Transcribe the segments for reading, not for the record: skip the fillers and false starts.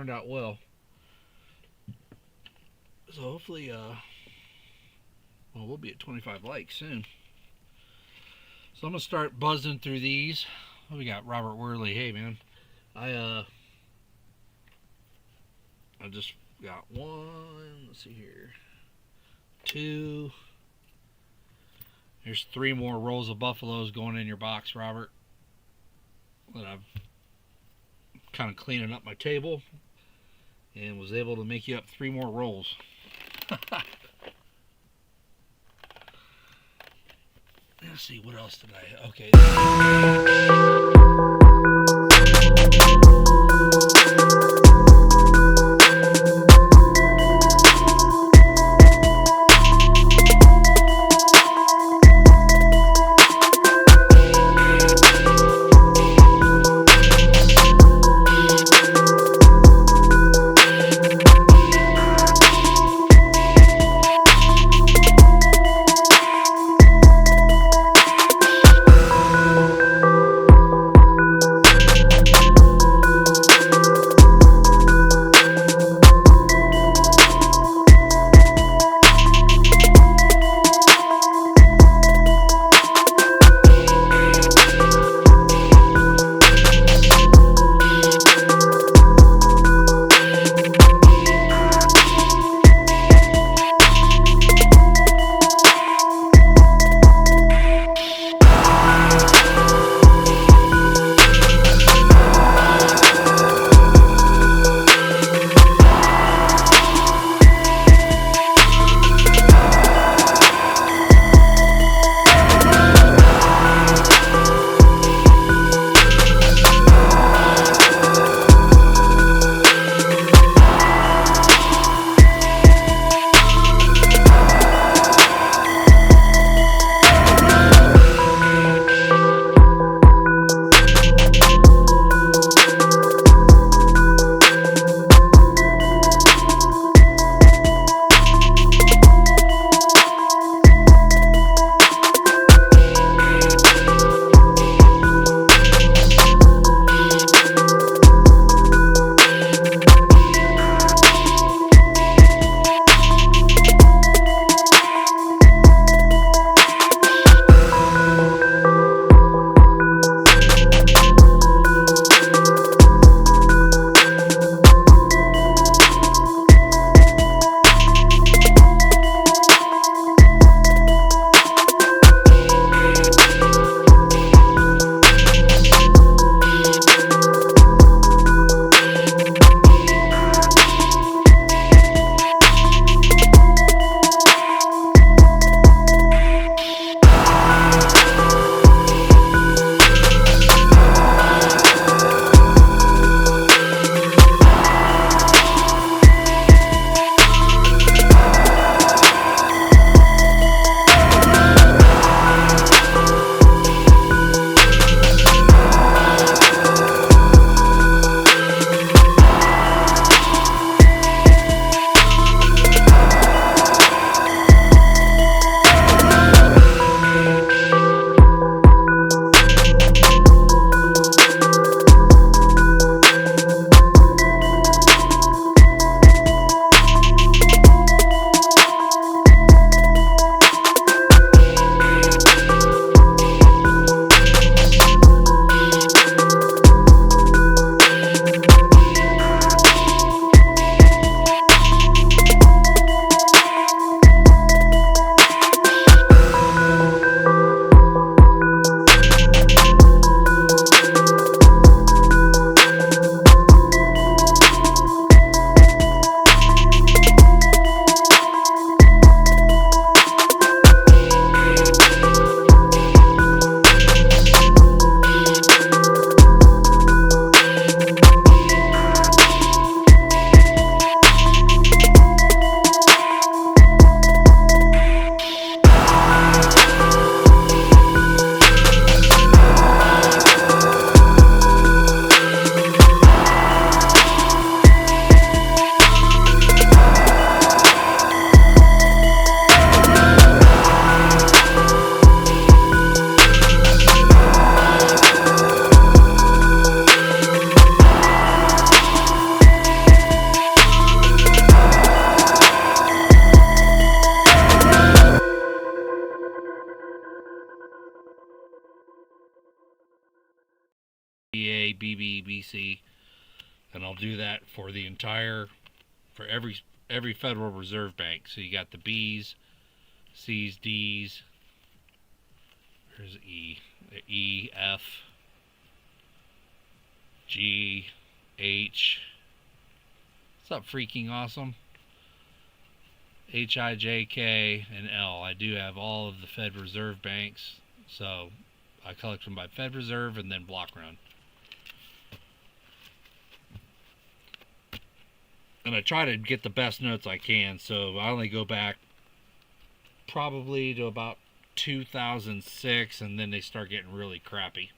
turned out well. So hopefully, well, we'll be at 25 likes soon. So I'm gonna start buzzing through these. What we got? Robert Worley. Hey man, I just got one. Let's see here. Two. There's 3 more rolls of buffaloes going in your box, Robert. That I've kind of cleaning up my table and was able to make you up 3 more rolls. Let's see, what else did I... Okay. A, BB, BC, and I'll do that for the entire, for every Federal Reserve Bank. So you got the B's, C's, D's. Here's E, E, F, G, H. What's up, freaking awesome? H, I, J, K, and L. I do have all of the Fed Reserve banks, so I collect them by Fed Reserve and then block run. And I try to get the best notes I can, so I only go back probably to about 2006, and then they start getting really crappy.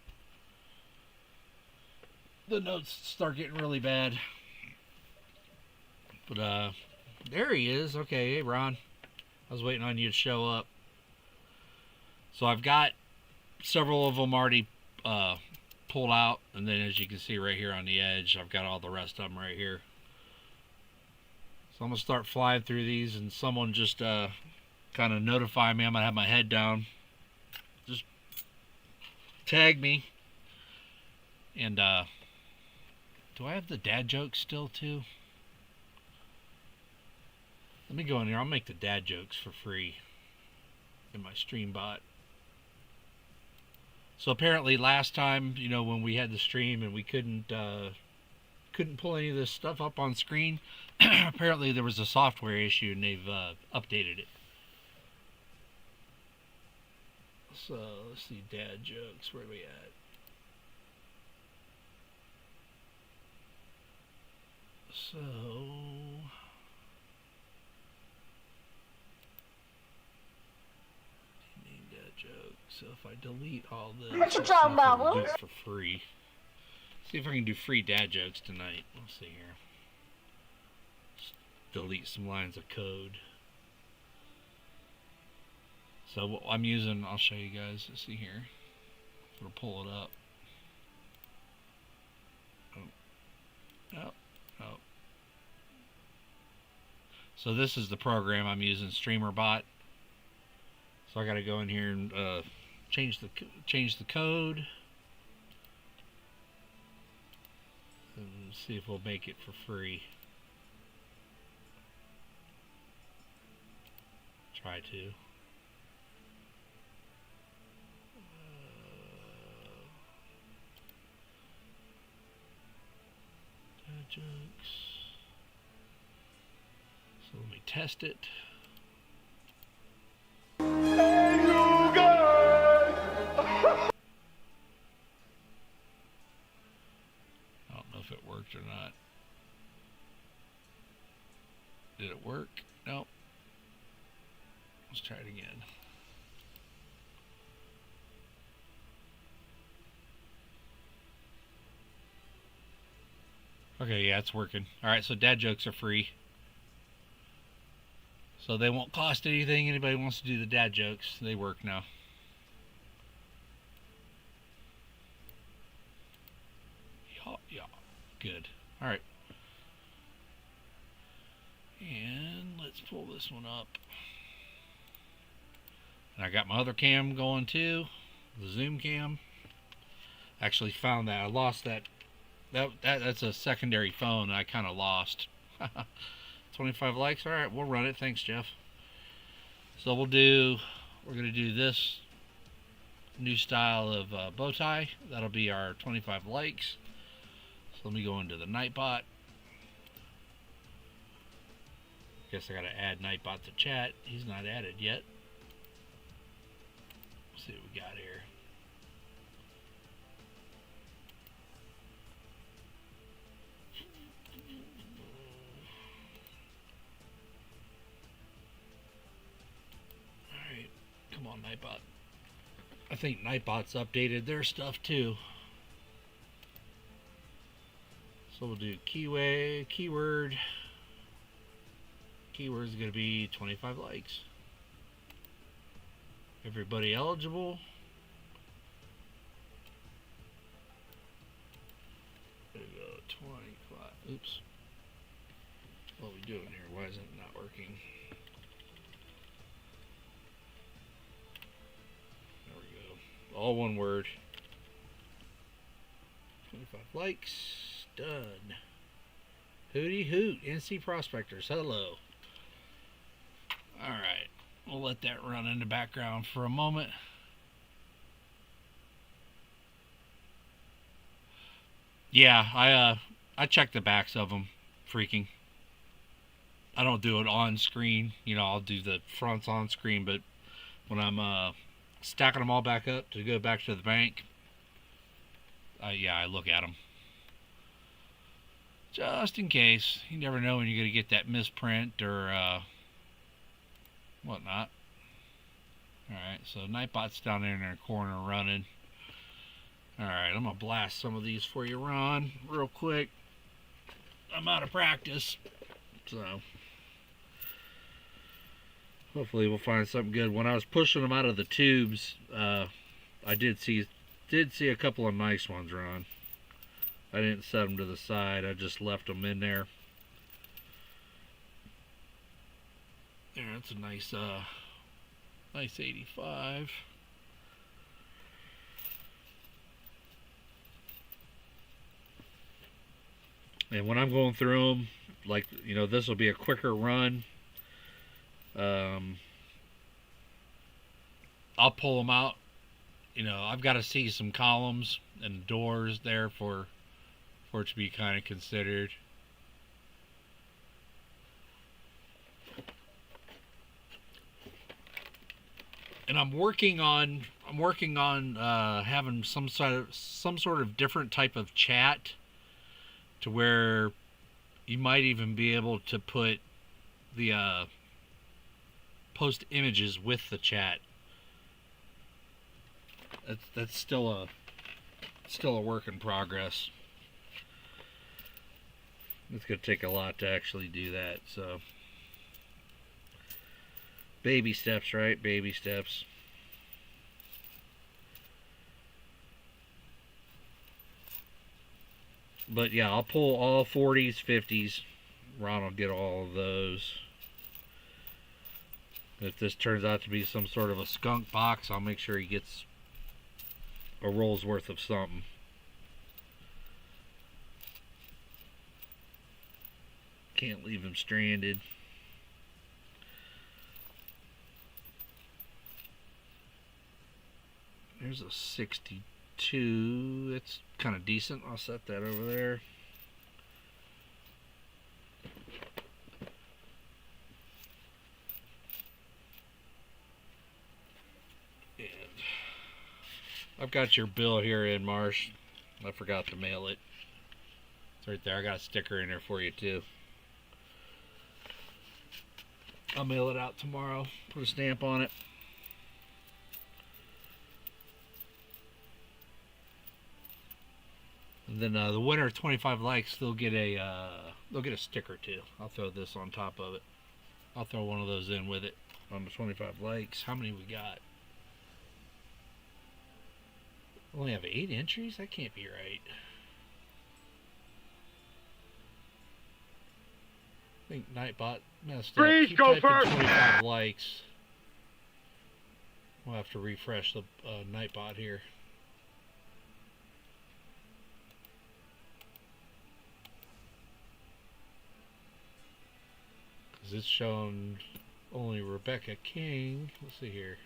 The notes start getting really bad. But there he is. Okay, hey Ron, I was waiting on you to show up. So I've got several of them already pulled out, and then as you can see right here on the edge, I've got all the rest of them right here. So I'm gonna start flying through these, and someone just kind of notify me. I'm gonna have my head down. Just tag me. And do I have the dad jokes still too? Let me go in here. I'll make the dad jokes for free in my stream bot. So apparently last time, you know, when we had the stream and we couldn't pull any of this stuff up on screen, apparently there was a software issue and they've updated it. So let's see, dad jokes. Where are we at? So dad jokes. So if I delete all this, What you talking about? do it for free. See if I can do free dad jokes tonight. Let's see here. Just delete some lines of code. So what I'm using, I'll show you guys. Let's see here. We'll pull it up. Oh. So this is the program I'm using, StreamerBot. So I got to go in here and change the code, and see if we'll make it for free. Try to. Jokes. So let me test it. Hey, you guys! I don't know if it worked or not. Did it work? Nope. Let's try it again. Okay, yeah, it's working. Alright, so dad jokes are free. So they won't cost anything. Anybody wants to do the dad jokes, they work now. Yeah, good. Alright. And let's pull this one up. And I got my other cam going too, the zoom cam. Actually found that I lost that. That's a secondary phone I kind of lost. 25 likes. All right, we'll run it. Thanks, Jeff. So we're going to do this new style of bow tie. That'll be our 25 likes. So let me go into the Nightbot. Guess I got to add Nightbot to chat. He's not added yet. Let's see what we got here. Come on, Nightbot. I think Nightbot's updated their stuff too. So we'll do keyword. Keyword's going to be 25 likes. Everybody eligible. There we go, 25. Oops. What are we doing here? Why is it not working? All one word. 25 likes. Done. Hooty hoot. NC Prospectors. Hello. Alright. We'll let that run in the background for a moment. Yeah, I check the backs of them. Freaking. I don't do it on screen. You know, I'll do the fronts on screen, but when I'm stacking them all back up to go back to the bank, yeah, I look at them. Just in case. You never know when you're going to get that misprint or whatnot. Alright, so Nightbot's down there in the corner running. Alright, I'm going to blast some of these for you, Ron, real quick. I'm out of practice, so hopefully we'll find something good. When I was pushing them out of the tubes, I did see a couple of nice ones, Ron. I didn't set them to the side. I just left them in there. There, that's a nice 85. And when I'm going through them, like, you know, this will be a quicker run. I'll pull them out. You know, I've got to see some columns and doors there for it to be kind of considered. And I'm working on having some sort of different type of chat, to where you might even be able to put the post images with the chat. That's still a work in progress. It's gonna take a lot to actually do that, so baby steps, right? Baby steps. But yeah, I'll pull all 40s, 50s. Ron will get all of those. If this turns out to be some sort of a skunk box, I'll make sure he gets a roll's worth of something. Can't leave him stranded. There's a 62. That's kind of decent. I'll set that over there. And I've got your bill here in Marsh. I forgot to mail it. It's right there. I got a sticker in there for you too. I'll mail it out tomorrow. Put a stamp on it. And then the winner of 25 likes, they'll get a sticker too. I'll throw this on top of it. I'll throw one of those in with it on the 25 likes. How many we got? We only have 8 entries? That can't be right. I think Nightbot messed up. Freeze, Keep go typing first. 25 likes. We'll have to refresh the Nightbot here. Because it's showing only Rebecca King. Let's see here.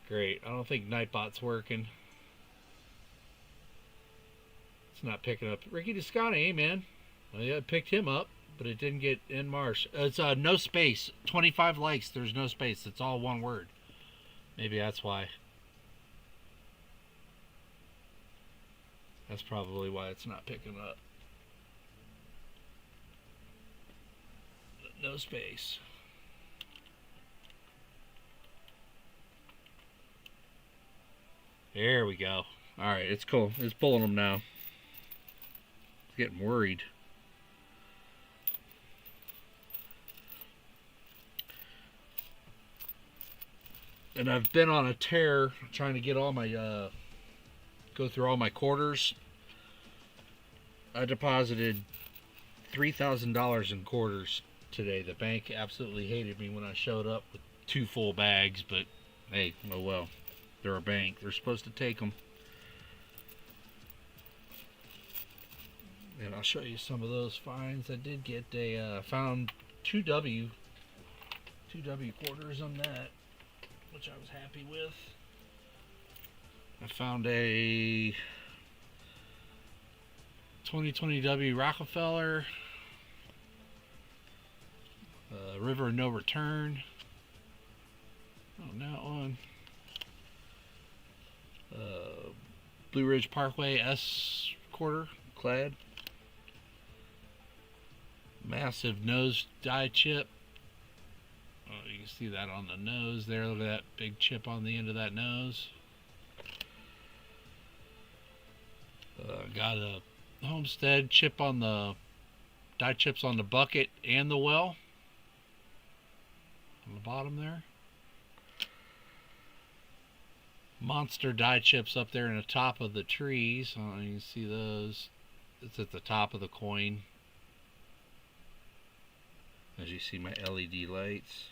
Great. I don't think Nightbot's working. It's not picking up. Ricky Descani, hey man. Well, yeah, I picked him up, but it didn't get in Marsh. It's no space. 25 likes. There's no space. It's all one word. Maybe that's why. That's probably why it's not picking up. No space. There we go. Alright, it's cool. It's pulling them now. It's getting worried. And I've been on a tear trying to get all my, go through all my quarters. I deposited $3,000 in quarters today. The bank absolutely hated me when I showed up with 2 full bags, but hey, oh well. They're a bank. They're supposed to take them. And I'll show you some of those finds. I did get found 2W quarters on that, which I was happy with. I found a 2020W Rockefeller, River of No Return. On that one. Blue Ridge Parkway S quarter clad. Massive nose dye chip. Oh, you can see that on the nose there. Look at that big chip on the end of that nose. Got a Homestead chip on the dye chips on the bucket and the well on the bottom there. Monster dye chips up there in the top of the trees. Oh, you can see those. It's at the top of the coin. As you see my LED lights.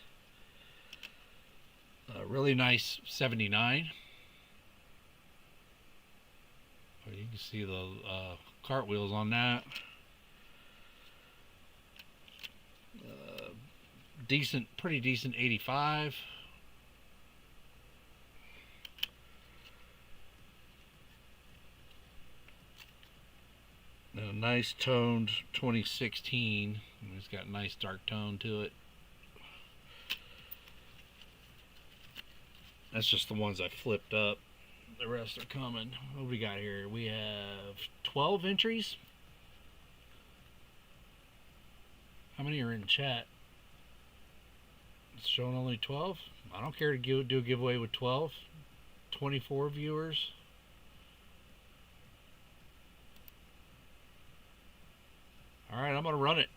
Really nice 79. You can see the cartwheels on that. Pretty decent 85. A nice toned 2016. It's got a nice dark tone to it. That's just the ones I flipped up. The rest are coming. What do we got here? We have 12 entries. How many are in chat? It's showing only 12. I don't care to do a giveaway with 12. 24 viewers. Alright, I'm going to run it.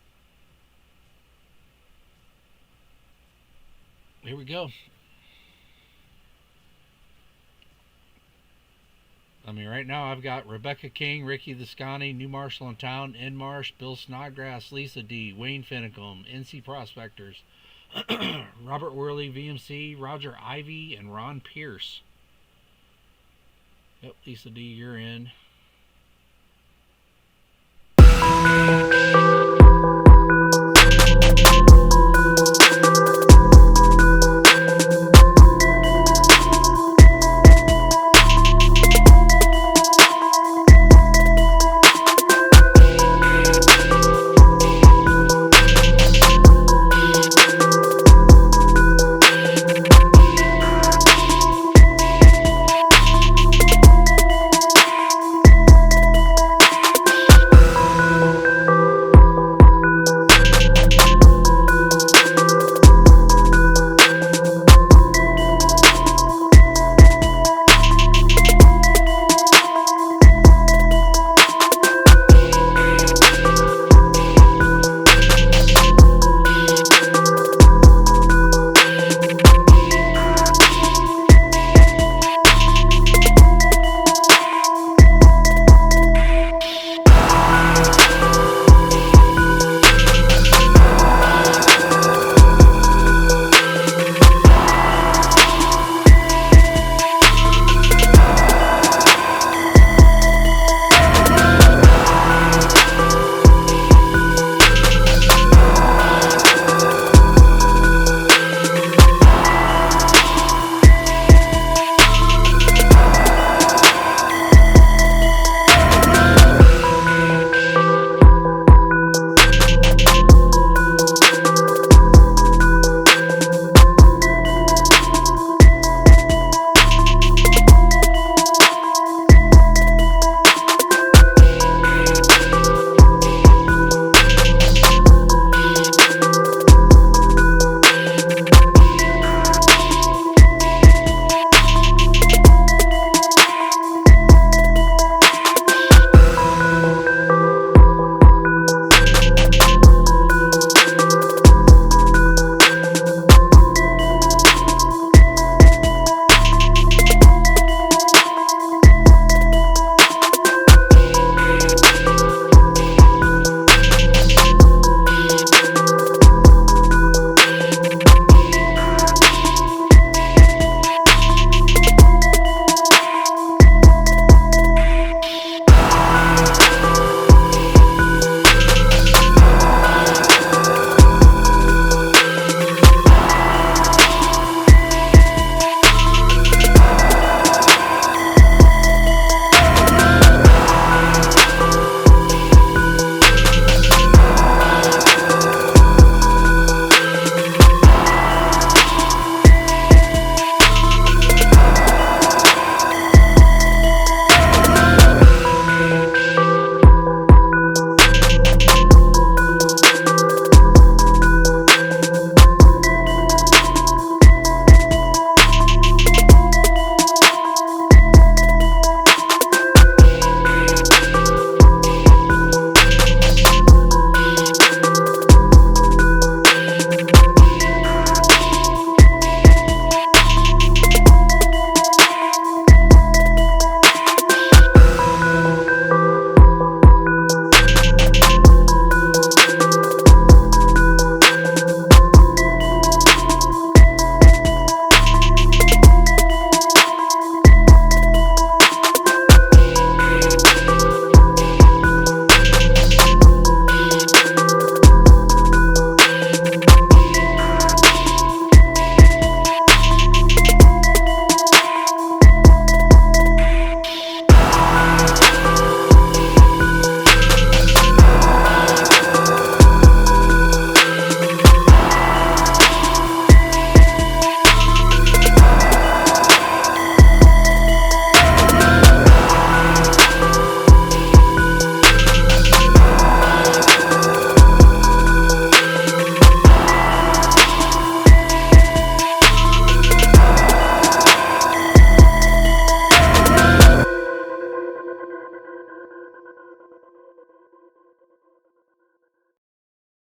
Here we go. I mean, right now I've got Rebecca King, Ricky Viscani, New Marshall in Town, N Marsh, Bill Snodgrass, Lisa D, Wayne Finicum, NC Prospectors, Robert Worley, VMC, Roger Ivy, and Ron Pearce. Yep, Lisa D, you're in.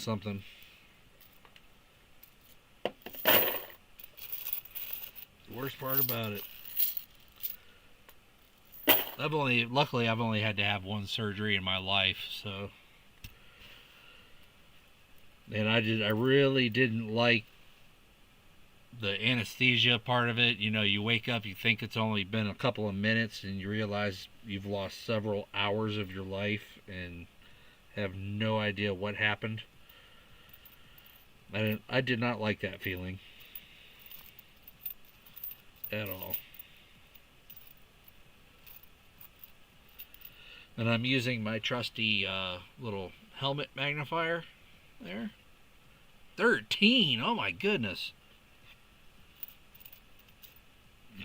something. The worst part about it. Luckily I've only had to have one surgery in my life, so. And I really didn't like the anesthesia part of it. You know, you wake up, you think it's only been a couple of minutes, and you realize you've lost several hours of your life and have no idea what happened. I did not like that feeling at all. And I'm using my trusty little helmet magnifier there. 13, oh my goodness.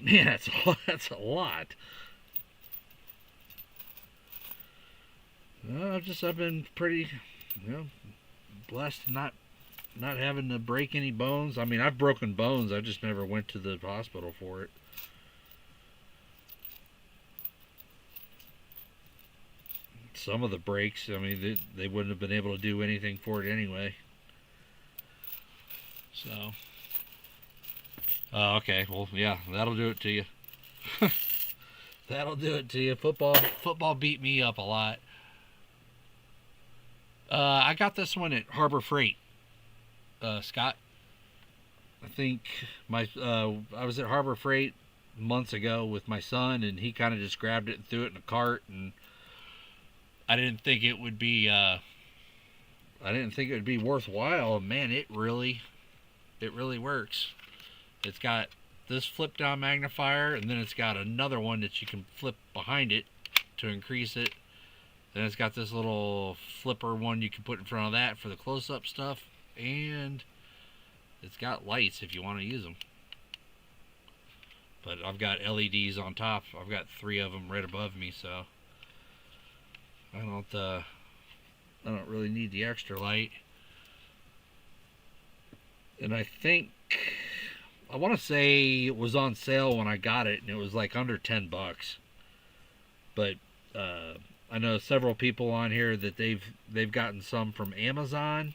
Man, that's a lot. I've been pretty, blessed not having to break any bones. I mean, I've broken bones. I just never went to the hospital for it. Some of the breaks, I mean, they wouldn't have been able to do anything for it anyway. So, okay, well, yeah, that'll do it to you. That'll do it to you. Football beat me up a lot. I got this one at Harbor Freight, Scott. I think I was at Harbor Freight months ago with my son, and he kind of just grabbed it and threw it in a cart, and I didn't think it would be worthwhile. Man, it really works. It's got this flip down magnifier, and then it's got another one that you can flip behind it to increase it. Then it's got this little flipper one you can put in front of that for the close-up stuff, and it's got lights if you want to use them. But I've got LEDs on top. I've got 3 of them right above me, so I don't really need the extra light. And I want to say it was on sale when I got it, and it was like under $10. But I know several people on here that they've gotten some from Amazon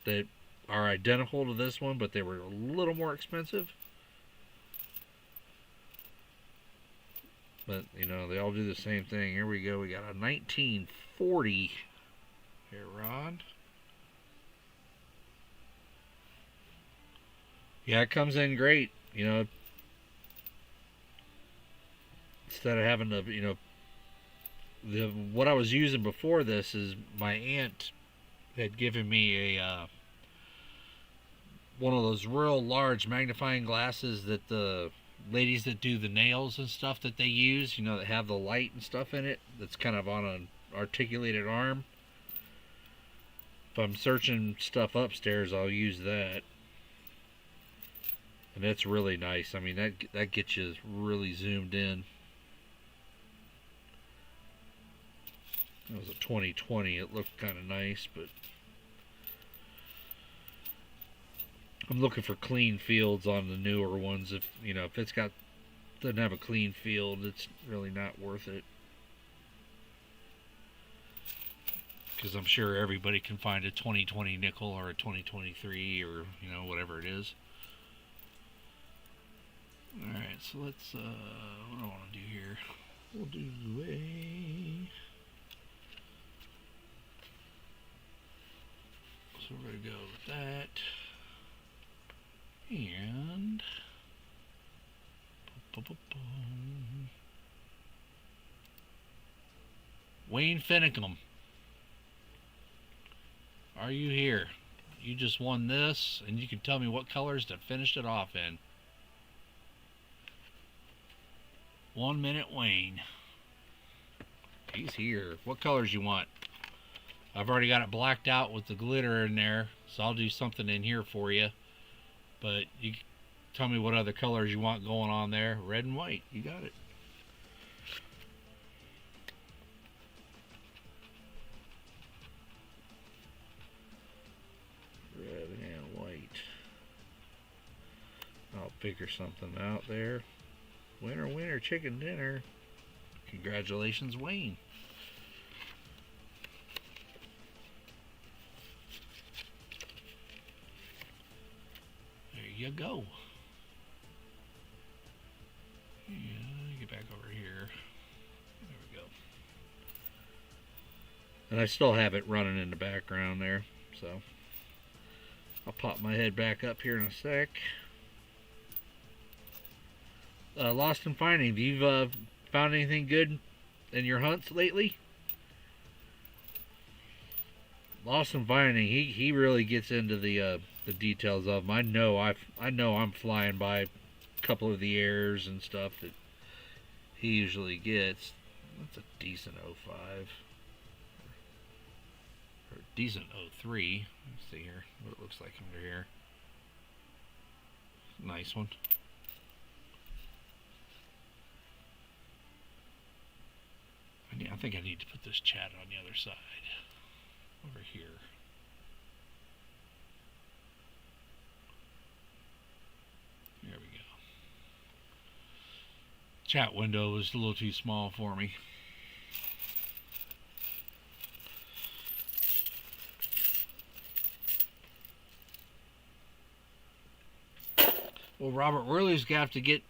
that are identical to this one, but they were a little more expensive. But, they all do the same thing. Here we go. We got a 1940. Here, Ron. Yeah, it comes in great. Instead of having to, what I was using before this is my aunt had given me a one of those real large magnifying glasses that the ladies that do the nails and stuff that they use, that have the light and stuff in it, that's kind of on an articulated arm. If I'm searching stuff upstairs, I'll use that. And that's really nice. I mean, that gets you really zoomed in. It was a 2020. It looked kind of nice, but I'm looking for clean fields on the newer ones. If it's doesn't have a clean field, it's really not worth it. Because I'm sure everybody can find a 2020 nickel or a 2023 or whatever it is. All right, so let's what do I want to do here? We'll do so we're going to go with that. And Wayne Finicum, are you here? You just won this, and you can tell me what colors to finish it off in. 1 minute, Wayne. He's here. What colors you want? I've already got it blacked out with the glitter in there, so I'll do something in here for you. But you tell me what other colors you want going on there. Red and white. You got it. Red and white. I'll figure something out there. Winner, winner, chicken dinner. Congratulations, Wayne. you go. Yeah, get back over here. There we go. And I still have it running in the background there, so I'll pop my head back up here in a sec. Lost and finding. Have you found anything good in your hunts lately? Lost and finding. He really gets into the details of them. I know I'm flying by a couple of the errors and stuff that he usually gets. That's a decent 05. Or decent 03. Let's see here what it looks like under here. Nice one. I think I need to put this chat on the other side. Over here. There we go. Chat window was a little too small for me. Well, Robert Worley's got to get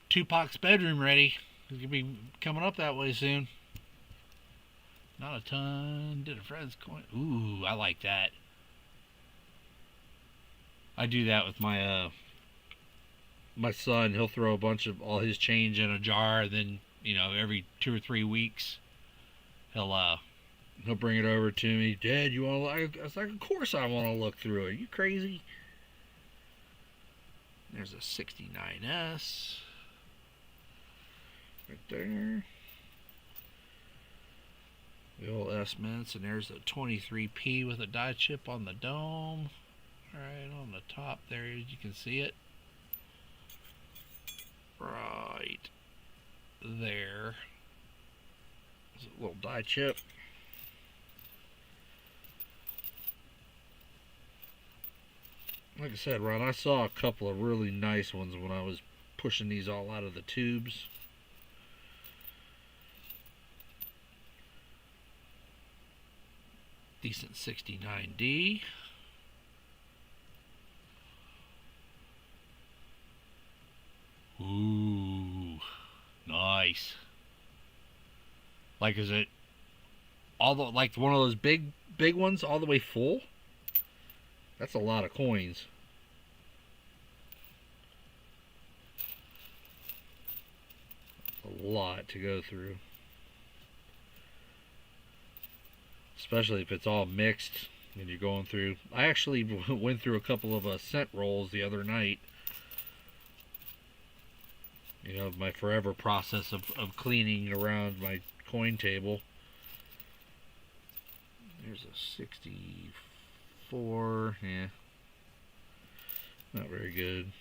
Tupac's bedroom ready. He's going to be coming up that way soon. Not a ton. Did a friend's coin. Ooh, I like that. I do that with my my son. He'll throw a bunch of all his change in a jar, then every 2 or 3 weeks he'll bring it over to me. Dad, you want to look? I was like, of course I want to look through it. Are you crazy? There's a 69S right there. The old S-Mints, and there's a 23P with a die chip on the dome. Right on the top there, you can see it. Right there. There's a little die chip. Like I said, Ron, I saw a couple of really nice ones when I was pushing these all out of the tubes. Decent 69D. Ooh, nice. Like, is it like one of those big ones all the way full? That's a lot of coins. A lot to go through. Especially if it's all mixed and you're going through. I actually went through a couple of scent rolls the other night. My forever process of cleaning around my coin table. There's a 64. Yeah. Not very good.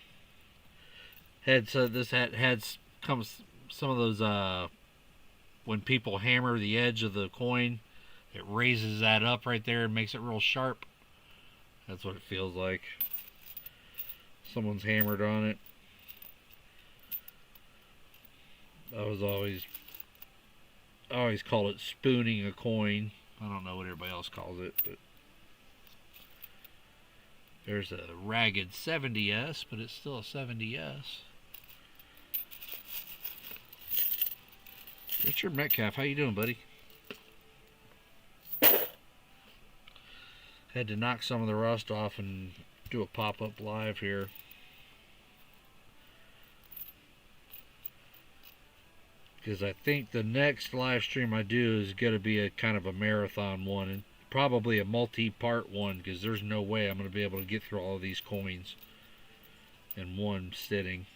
This had comes some of those when people hammer the edge of the coin, it raises that up right there and makes it real sharp. That's what it feels like. Someone's hammered on it. I always call it spooning a coin. I don't know what everybody else calls it, but there's a ragged 70S, but it's still a 70S. Richard Metcalf, how you doing, buddy? Had to knock some of the rust off and do a pop-up live here. Because I think the next live stream I do is going to be a kind of a marathon one, and probably a multi-part one, because there's no way I'm going to be able to get through all of these coins in one sitting.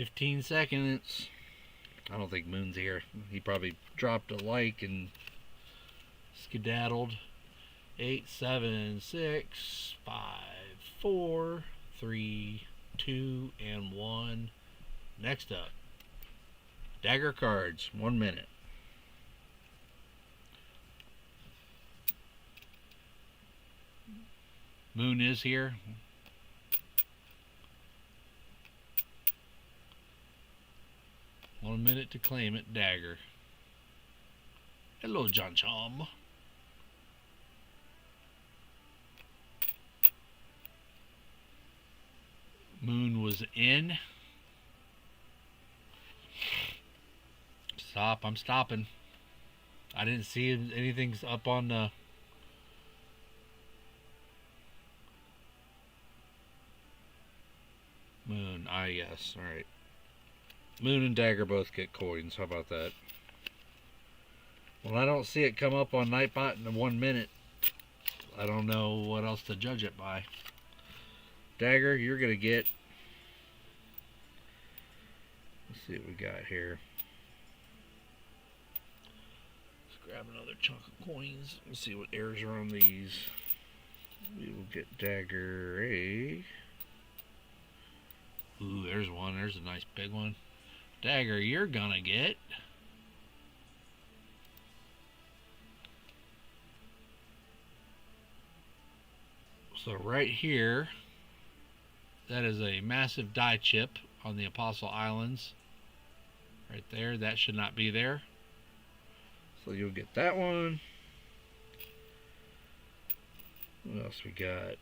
15 seconds. I don't think Moon's here. He probably dropped a like and skedaddled. 8, 7, 6, 5, 4, 3, 2, and 1. Next up, dagger cards. 1 minute. Moon is here. One minute to claim it, dagger. Hello, John Chom. Moon was in. Stop, I'm stopping. I didn't see anything's up on the... Moon, yes, alright. Moon and dagger both get coins, how about that? Well, I don't see it come up on Nightbot in 1 minute. I don't know what else to judge it by. Dagger, you're gonna get... Let's see what we got here. Let's grab another chunk of coins. Let's see what errors are on these. We will get dagger A. Ooh, there's one. There's a nice big one. Dagger, you're gonna get... So right here, that is a massive die chip on the Apostle Islands. Right there. That should not be there. So you'll get that one. What else we got?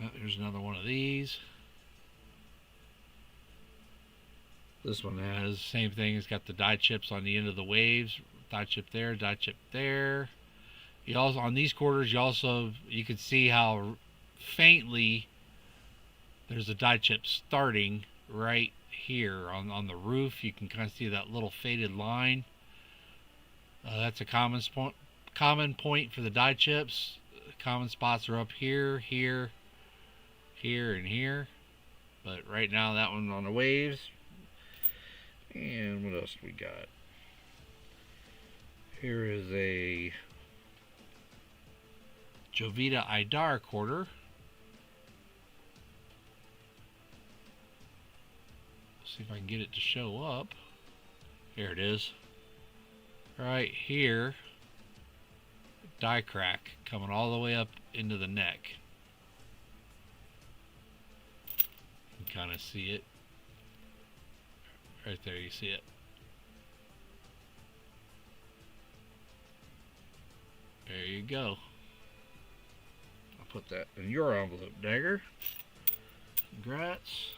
Oh, here's another one of these. This one has the same thing. It's got the die chips on the end of the waves. Die chip there, die chip there. You also, on these quarters, you can see how faintly there's a die chip starting right here on the roof. You can kind of see that little faded line. That's a common point for the die chips. Common spots are up here, here, here, and here. But right now, that one on the waves. And what else we got? Here is a Jovita Idar quarter. See if I can get it to show up. Here it is. Right here. Die crack coming all the way up into the neck. You can kind of see it. Right there, you see it. There you go. I'll put that in your envelope, Dagger. Congrats.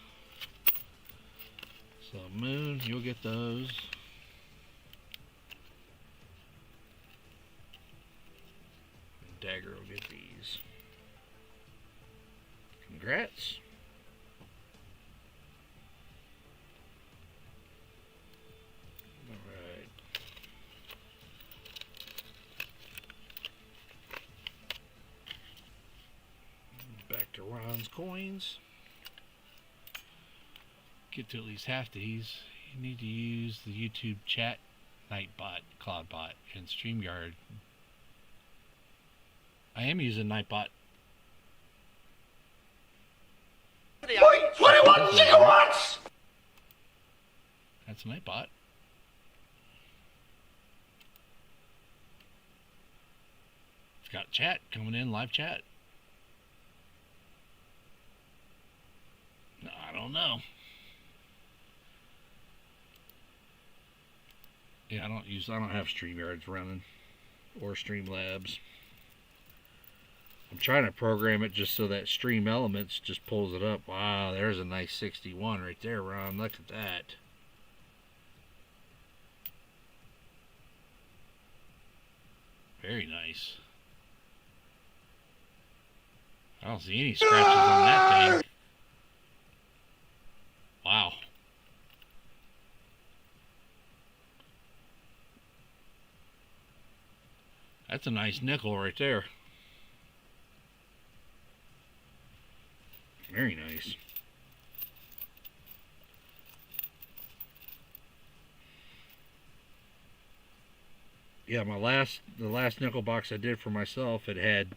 So, Moon, you'll get those. And Dagger will get these. Congrats. Alright. Back to Ron's coins. Get to at least half these. You need to use the YouTube chat, Nightbot, CloudBot, and StreamYard. I am using Nightbot. Wait, 21 gigawatts! That's Nightbot. It's got chat coming in, live chat. I don't know. Yeah, I don't have StreamYards running or Streamlabs. I'm trying to program it just so that Stream Elements just pulls it up. Wow, there's a nice 61 right there, Ron. Look at that. Very nice. I don't see any scratches on that thing. Wow. That's a nice nickel right there. Very nice. Yeah, the last nickel box I did for myself, it had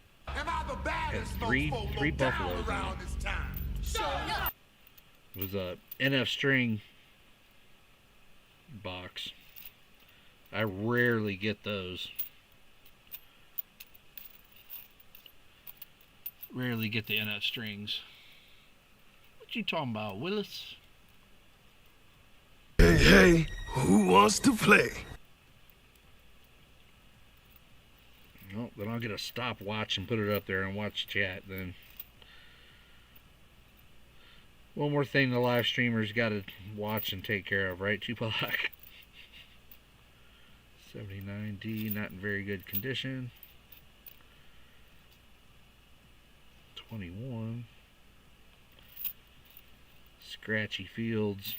three buffaloes in it. It was a NF string box. I rarely get those. Rarely get the NF strings. What you talking about, Willis? Hey, hey, who wants to play? Well, then I'll get a stopwatch and put it up there and watch chat then. One more thing the live streamers got to watch and take care of, right, Tupac? 79D, not in very good condition. 21. Scratchy fields.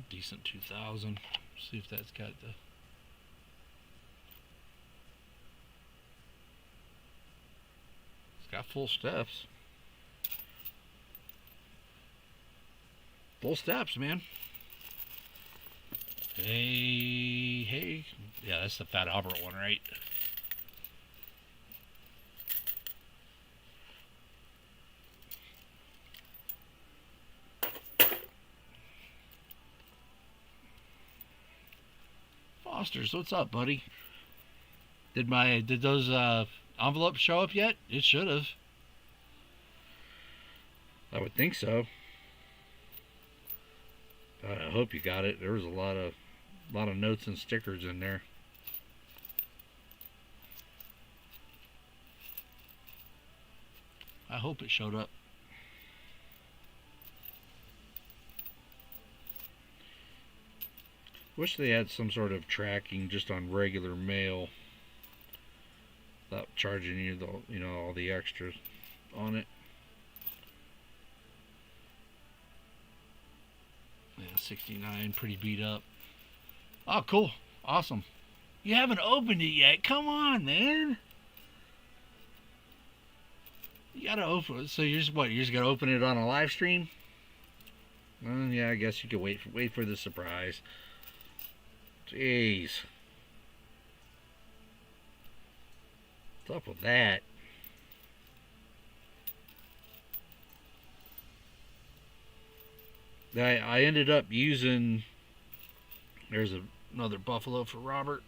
Decent 2000. See if that's got the... It's got full steps. Full steps, man. Hey, hey. Yeah, that's the Fat Albert one, right? Foster's, what's up, buddy? Did those envelopes show up yet? It should have. I would think so. I hope you got it. There was a lot of notes and stickers in there. I hope it showed up. Wish they had some sort of tracking just on regular mail without charging you all the extras on it. Yeah, 69, pretty beat up. Oh, cool. Awesome. You haven't opened it yet. Come on, man. You gotta open it. So you're just gonna open it on a live stream? Yeah, I guess you could wait for the surprise. Jeez. What's up with that? I ended up using... There's another buffalo for Robert.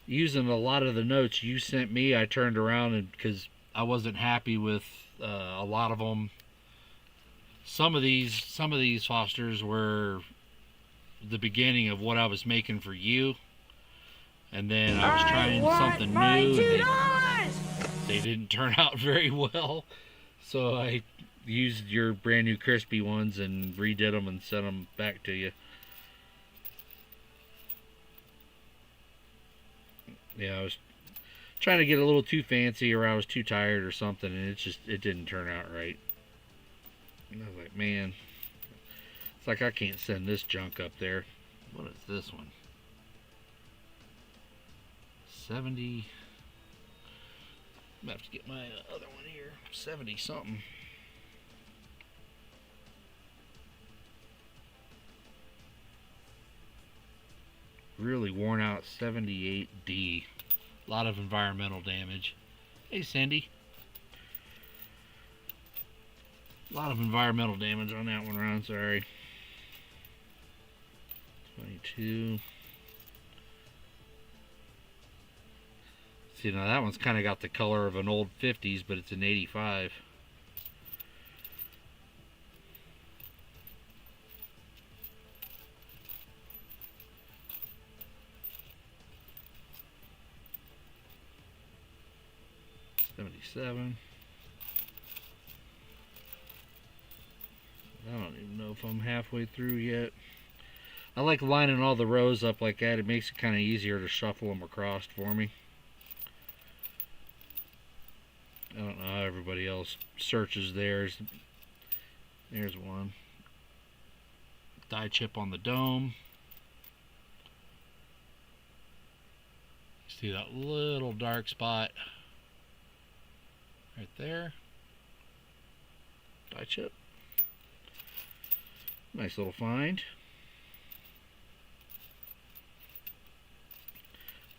Using a lot of the notes you sent me, I turned around and because I wasn't happy with a lot of them. Some of these Fosters were the beginning of what I was making for you, and then I was trying something new, and they didn't turn out very well. So I used your brand new crispy ones and redid them and sent them back to you. Yeah, I was trying to get a little too fancy, or I was too tired or something, and it didn't turn out right. And I was like, man, it's like I can't send this junk up there. What is this one? 70. I'm gonna have to get my other one here. 70 something. Really worn out 78D. A lot of environmental damage. Hey, Cindy. A lot of environmental damage on that one, Ron. Sorry. 22. See, now that one's kind of got the color of an old 50s, but it's an 85. $77. I don't even know if I'm halfway through yet. I like lining all the rows up like that. It makes it kind of easier to shuffle them across for me. I don't know how everybody else searches theirs. There's one. Die chip on the dome. See that little dark spot right there? Die chip. Nice little find.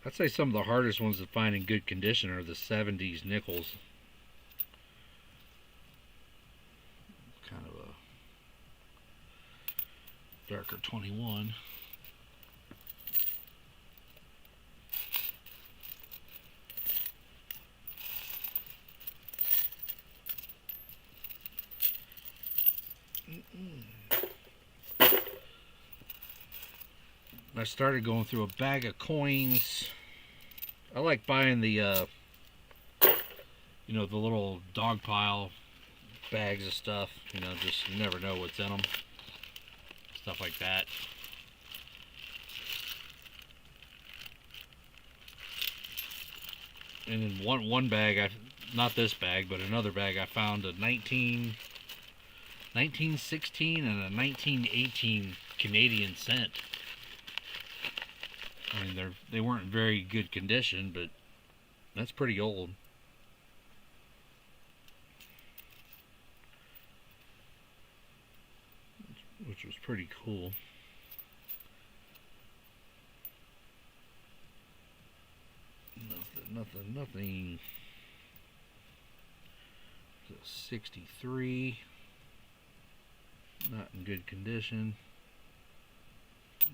I'd say some of the hardest ones to find in good condition are the 70s nickels. Kind of a darker 21. I started going through a bag of coins. I like buying the, you know, the little dog pile bags of stuff. You know, just you never know what's in them. Stuff like that. And in one bag, not this bag, but another bag, I found a 1916 and a 1918 Canadian cent. I mean, they weren't in very good condition, but that's pretty old. Which was pretty cool. Nothing. 63. Not in good condition.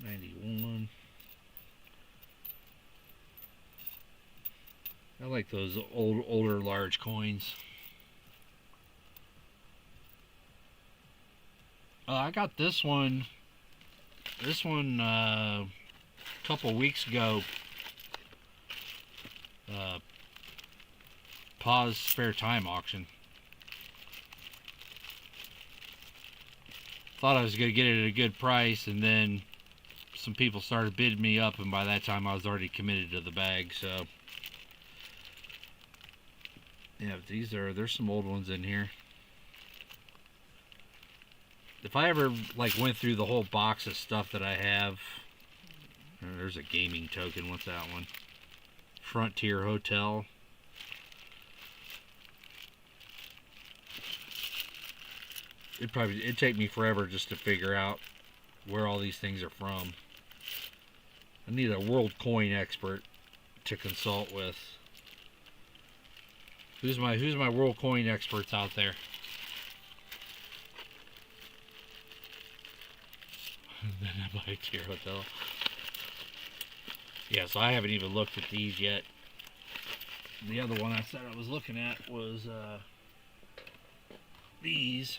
91. I like those older large coins. I got this one a couple weeks ago. Pause spare time auction. Thought I was going to get it at a good price, and then some people started bidding me up, and by that time I was already committed to the bag. So yeah, there's some old ones in here. If I ever like went through the whole box of stuff that I have, there's a gaming token. What's that one? Frontier Hotel. It'd take me forever just to figure out where all these things are from. I need a world coin expert to consult with. Who's my world coin experts out there? Frontier Hotel. Yeah, so I haven't even looked at these yet. The other one I said I was looking at was these.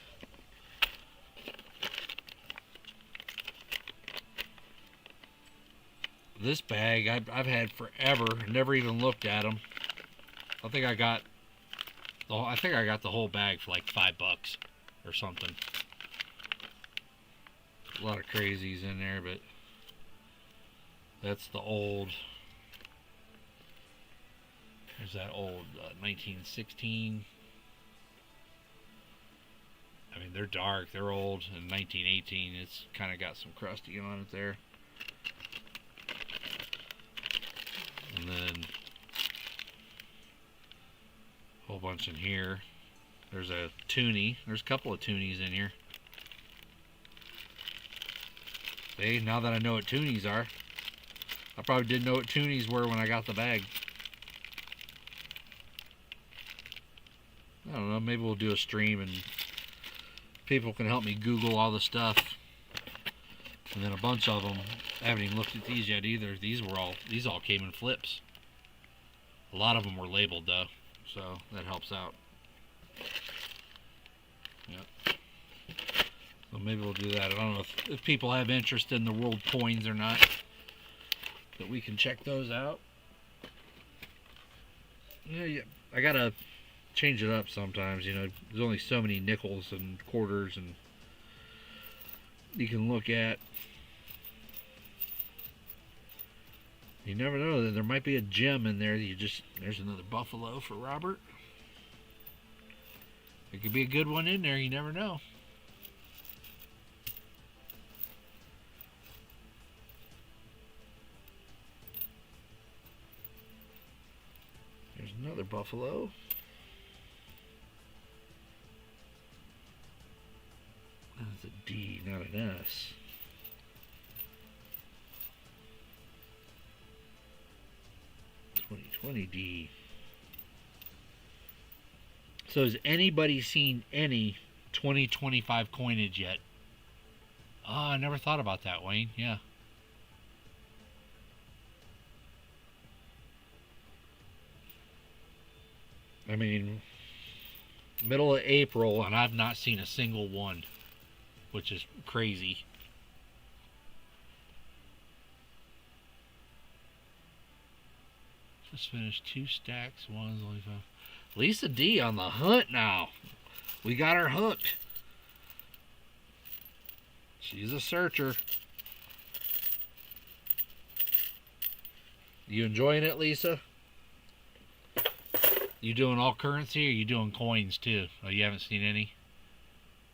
This bag I've had forever, never even looked at them. I think I got the whole bag for like $5 or something. A lot of crazies in there, but that's the old. There's that old 1916. I mean, they're dark, they're old. In 1918, it's kind of got some crusty on it there. And then a whole bunch in here. There's a toonie. There's a couple of toonies in here. See, now that I know what toonies are, I probably didn't know what toonies were when I got the bag. I don't know, maybe we'll do a stream and people can help me Google all the stuff. And then a bunch of them, I haven't even looked at these yet either. These all came in flips. A lot of them were labeled though, so that helps out. Yep. So maybe we'll do that. I don't know if people have interest in the world coins or not, but we can check those out. Yeah, I gotta change it up sometimes, you know. There's only so many nickels and quarters and you can look at. You never know, there might be a gem in there. There's another buffalo for Robert. There could be a good one in there, you never know. There's another buffalo. 2020D. So has anybody seen any 2025 coinage yet? I never thought about that, Wayne. Yeah. I mean, middle of April, and I've not seen a single one, which is crazy. Just finished 2 stacks. One's only 5. Lisa D on the hunt now. We got her hooked. She's a searcher. You enjoying it, Lisa? You doing all currency or you doing coins too? Oh, you haven't seen any?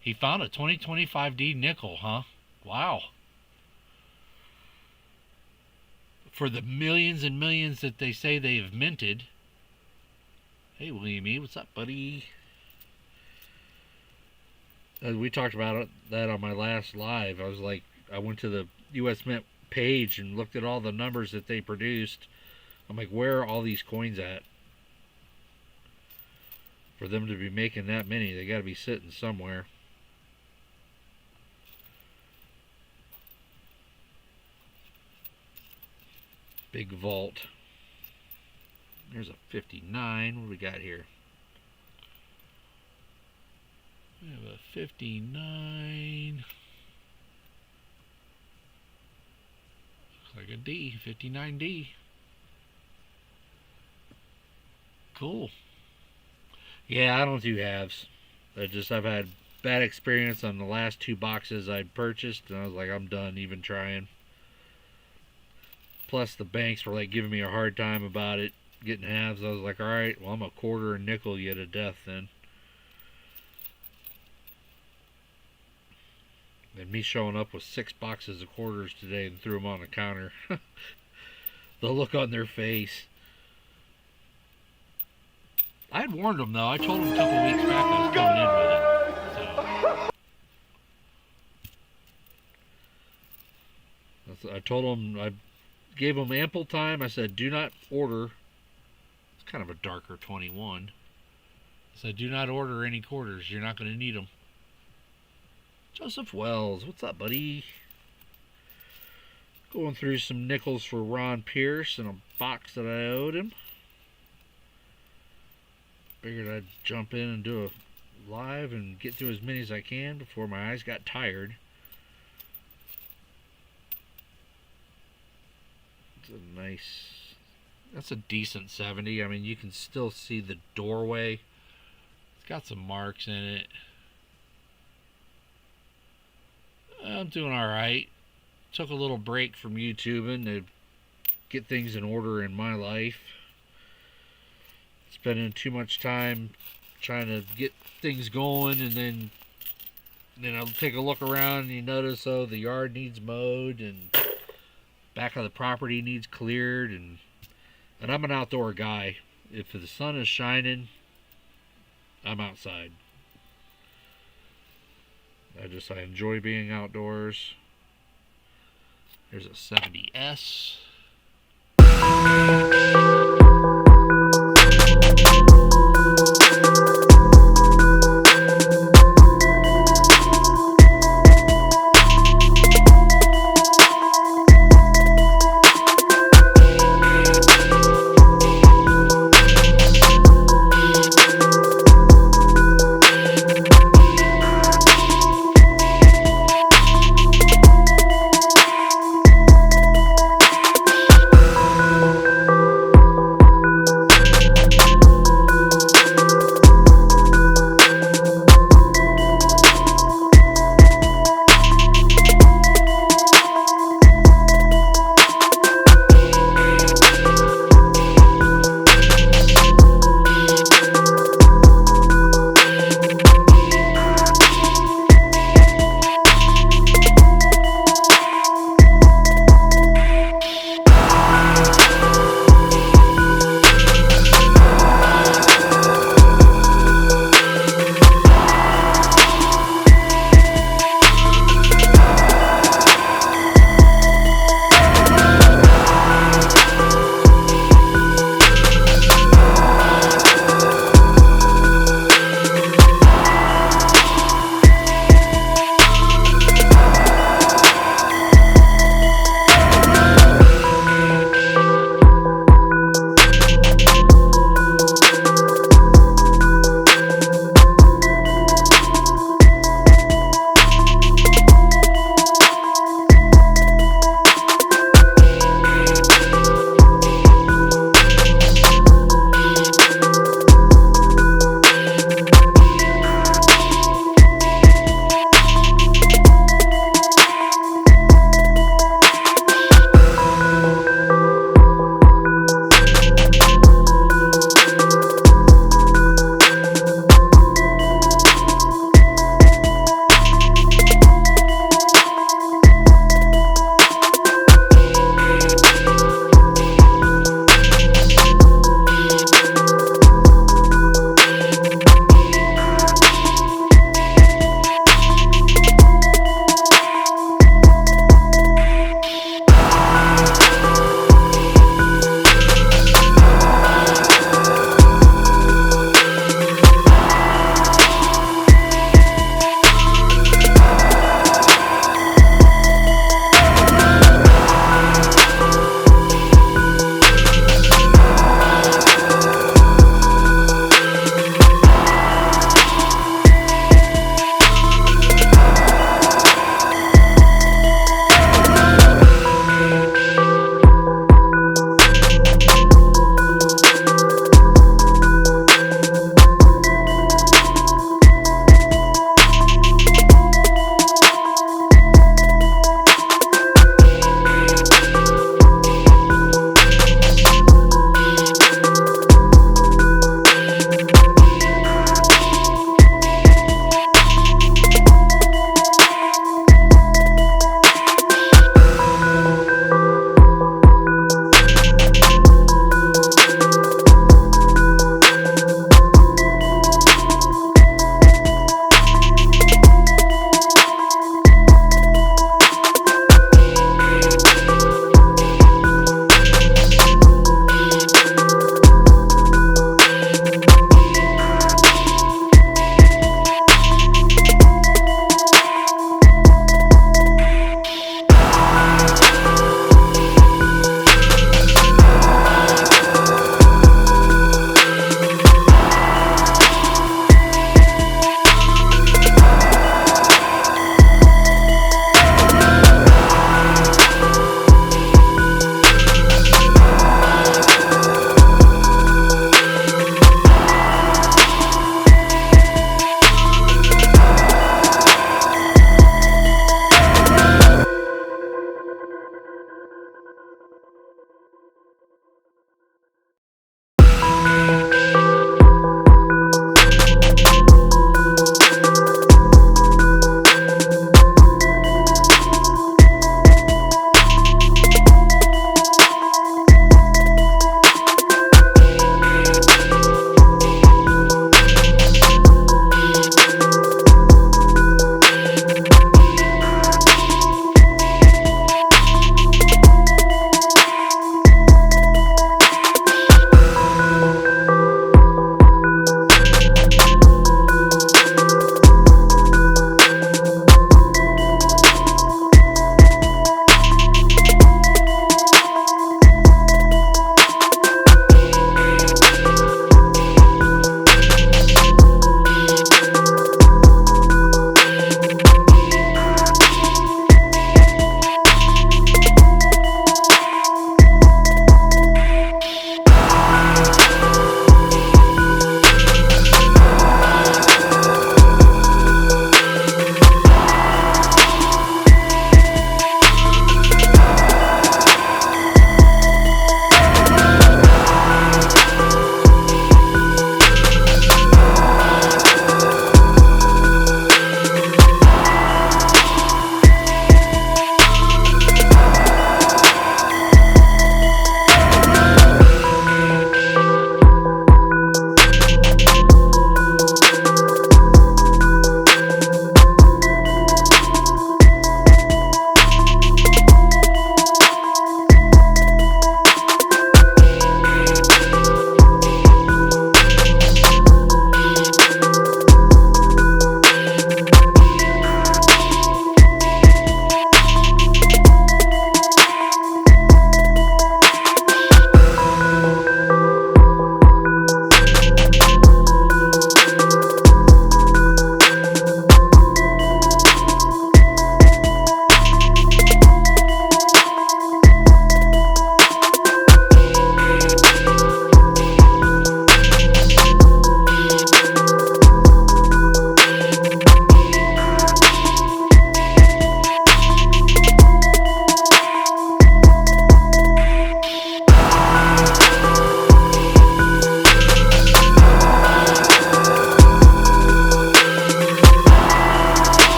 He found a 2025D nickel, huh? Wow. For the millions and millions that they say they have minted. Hey, William E., what's up, buddy? We talked about that on my last live. I was like, I went to the US Mint page and looked at all the numbers that they produced. I'm like, where are all these coins at? For them to be making that many, they got to be sitting somewhere. Big vault. There's a 59. What do we got here? We have a 59. Looks like a D. 59D. Cool. Yeah, I don't do halves. I've had bad experience on the last 2 boxes I'd purchased, and I was like, I'm done even trying. Plus, the banks were like giving me a hard time about it, getting halves. I was like, all right, well, I'm a quarter and nickel you to death then. And me showing up with 6 boxes of quarters today and threw them on the counter. The look on their face. I had warned them, though. I told them a couple weeks back I was coming in with it. So. I told them, I gave them ample time. I said, do not order. It's kind of a darker 21. I said, do not order any quarters. You're not going to need them. Joseph Wells, what's up, buddy? Going through some nickels for Ron Pearce in a box that I owed him. Figured I'd jump in and do a live and get through as many as I can before my eyes got tired. It's a nice, that's a decent 70. I mean, you can still see the doorway. It's got some marks in it. I'm doing alright. Took a little break from YouTubing to get things in order in my life. Spending too much time trying to get things going, and then I'll take a look around and you notice, oh, the yard needs mowed and back of the property needs cleared, and I'm an outdoor guy. If the sun is shining, I'm outside. I enjoy being outdoors. There's a 70S.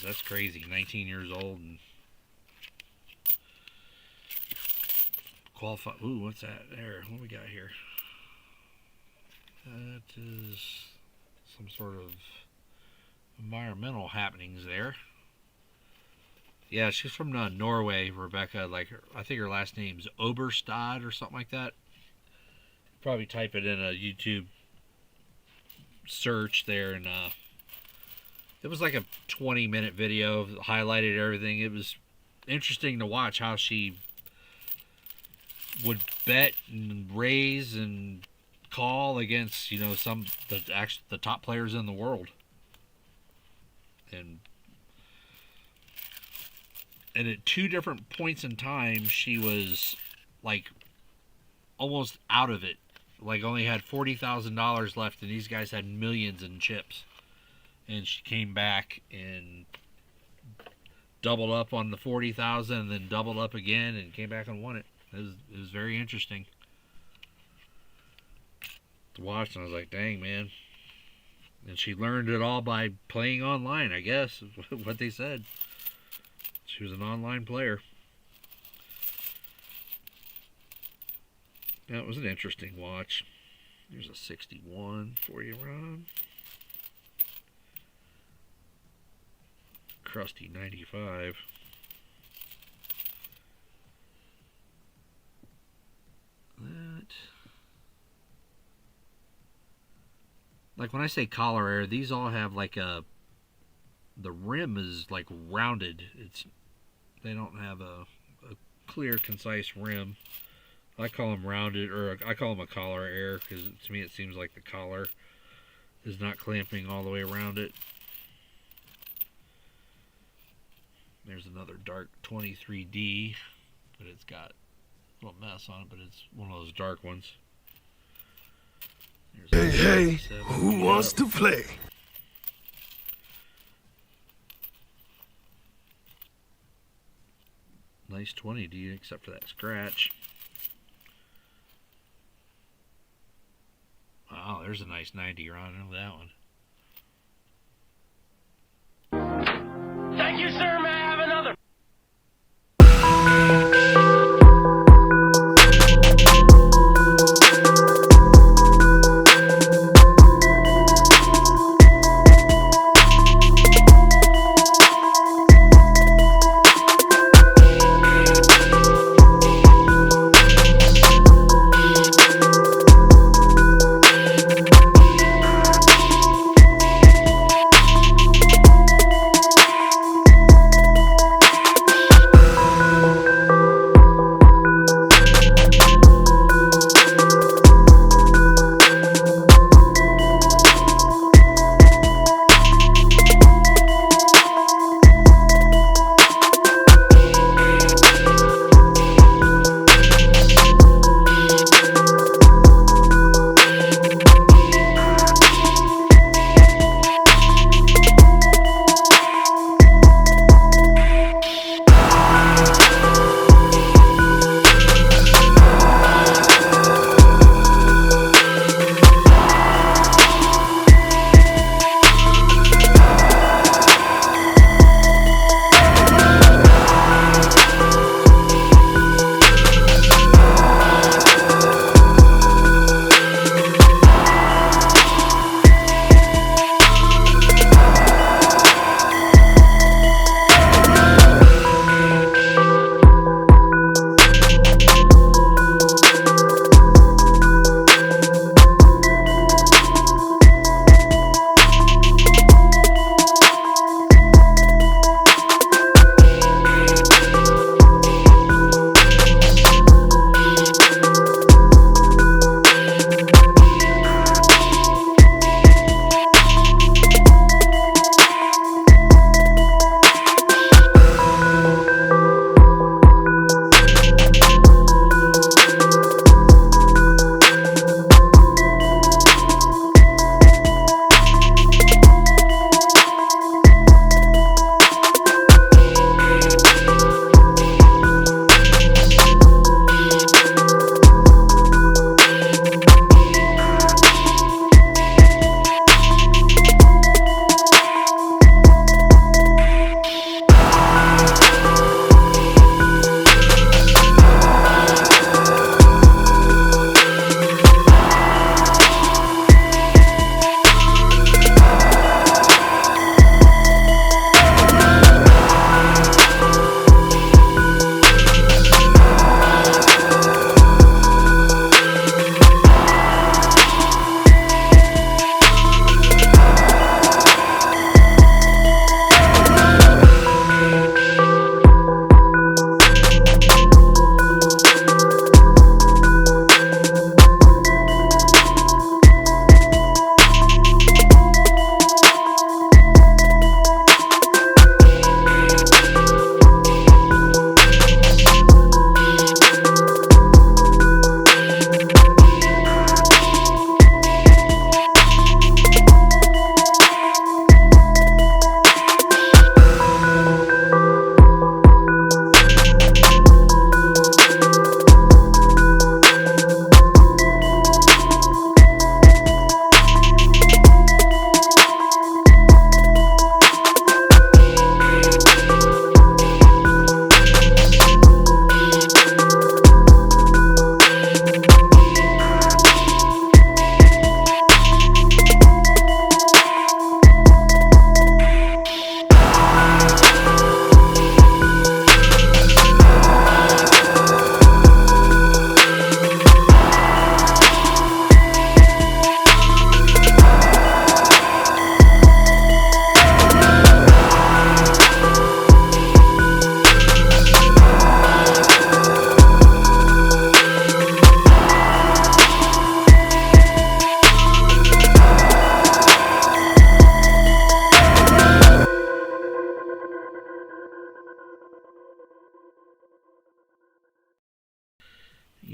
That's crazy. 19 years old and qualify. Ooh, what's that there? What we got here? That is some sort of environmental happenings there. Yeah, she's from Norway, Rebecca. Like, I think her last name's Oberstad or something like that. Probably type it in a YouTube search there, and it was like a 20-minute video, highlighted everything. It was interesting to watch how she would bet and raise and call against, the top players in the world. And at two different points in time, she was like almost out of it. Like, only had $40,000 left, and these guys had millions in chips. And she came back and doubled up on the 40,000, and then doubled up again, and came back and won it. It was very interesting to watch, and I was like, dang, man. And she learned it all by playing online, I guess, is what they said. She was an online player. That was an interesting watch. Here's a 61 for you, Ron. Crusty 95. That. Like, when I say collar air, these all have like the rim is like rounded. They don't have a clear, concise rim. I call them rounded, or I call them a collar air, because to me it seems like the collar is not clamping all the way around it. There's another dark 23D, but it's got a little mess on it, but it's one of those dark ones. Hey, who wants to play? Nice 20D, except for that scratch. Wow, there's a nice 90 Ron. I know that one. Thank you, sir. May I have another?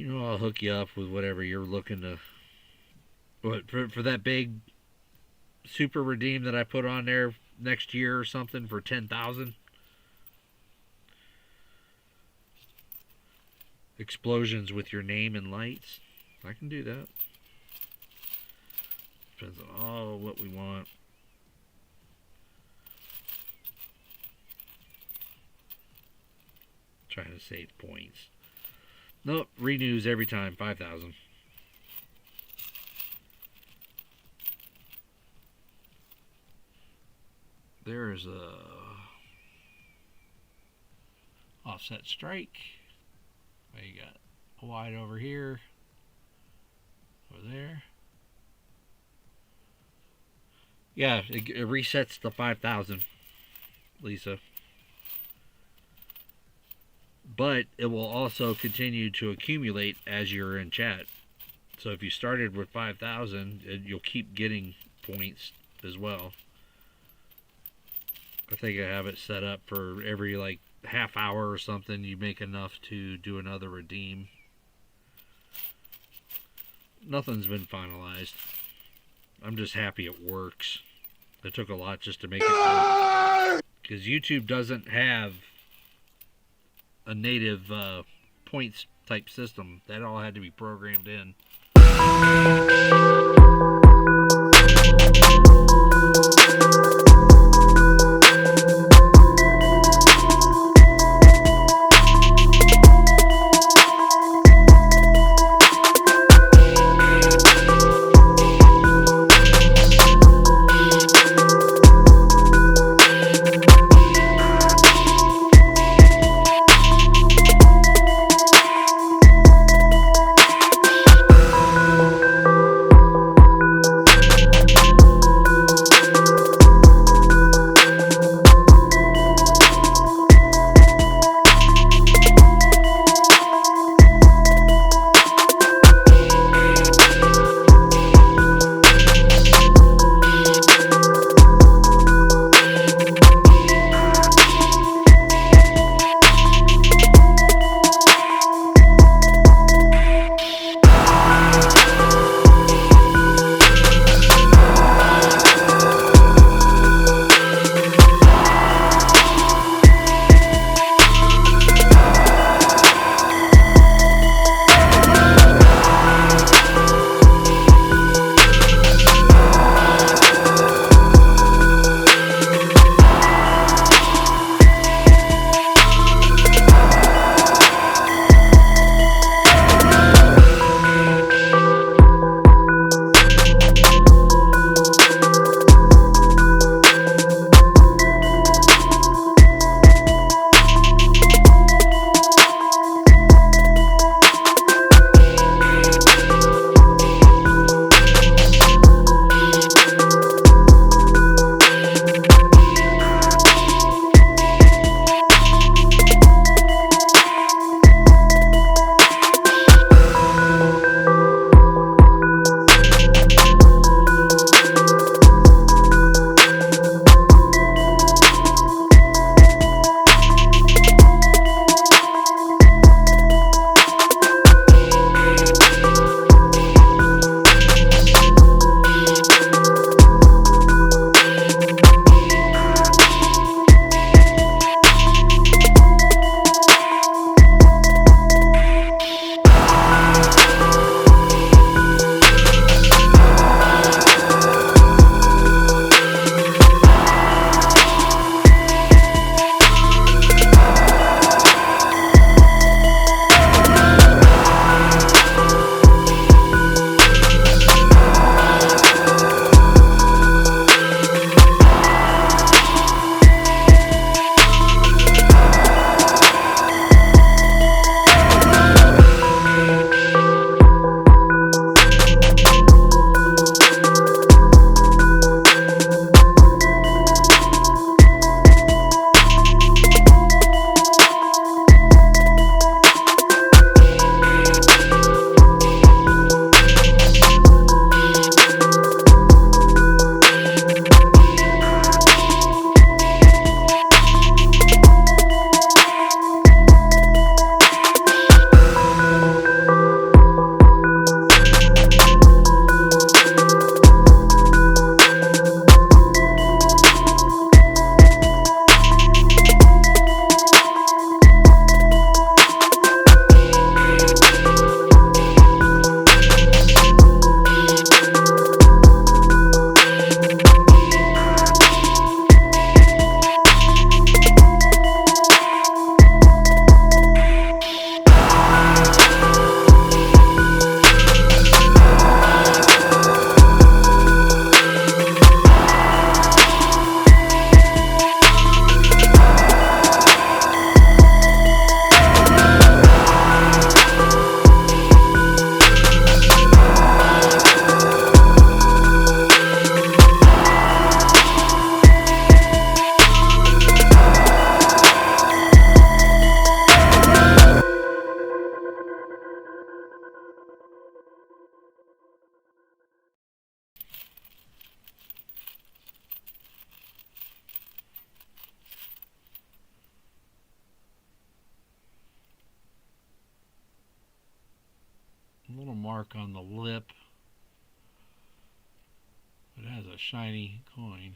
I'll hook you up with whatever you're looking to. What for that big super redeem that I put on there next year or something for 10,000? Explosions with your name and lights. I can do that. Depends on what we want. Trying to save points. Nope, renews every time. 5,000. There's a offset strike. You got a wide over here, over there. Yeah, it resets to 5,000, Lisa. But it will also continue to accumulate as you're in chat. So if you started with 5,000, you'll keep getting points as well. I think I have it set up for every like half hour or something, you make enough to do another redeem. Nothing's been finalized. I'm just happy it works. It took a lot just to make it work. Because YouTube doesn't have a native points type system. That all had to be programmed in. mark on the lip. It has a shiny coin.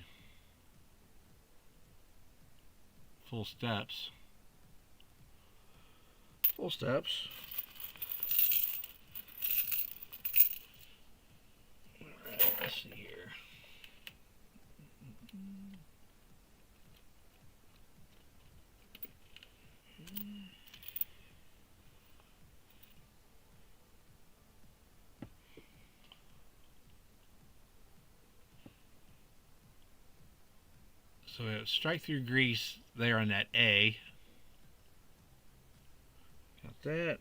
Full steps. Full steps. Alright, let's see here. So we have strike through grease there on that A. Got that.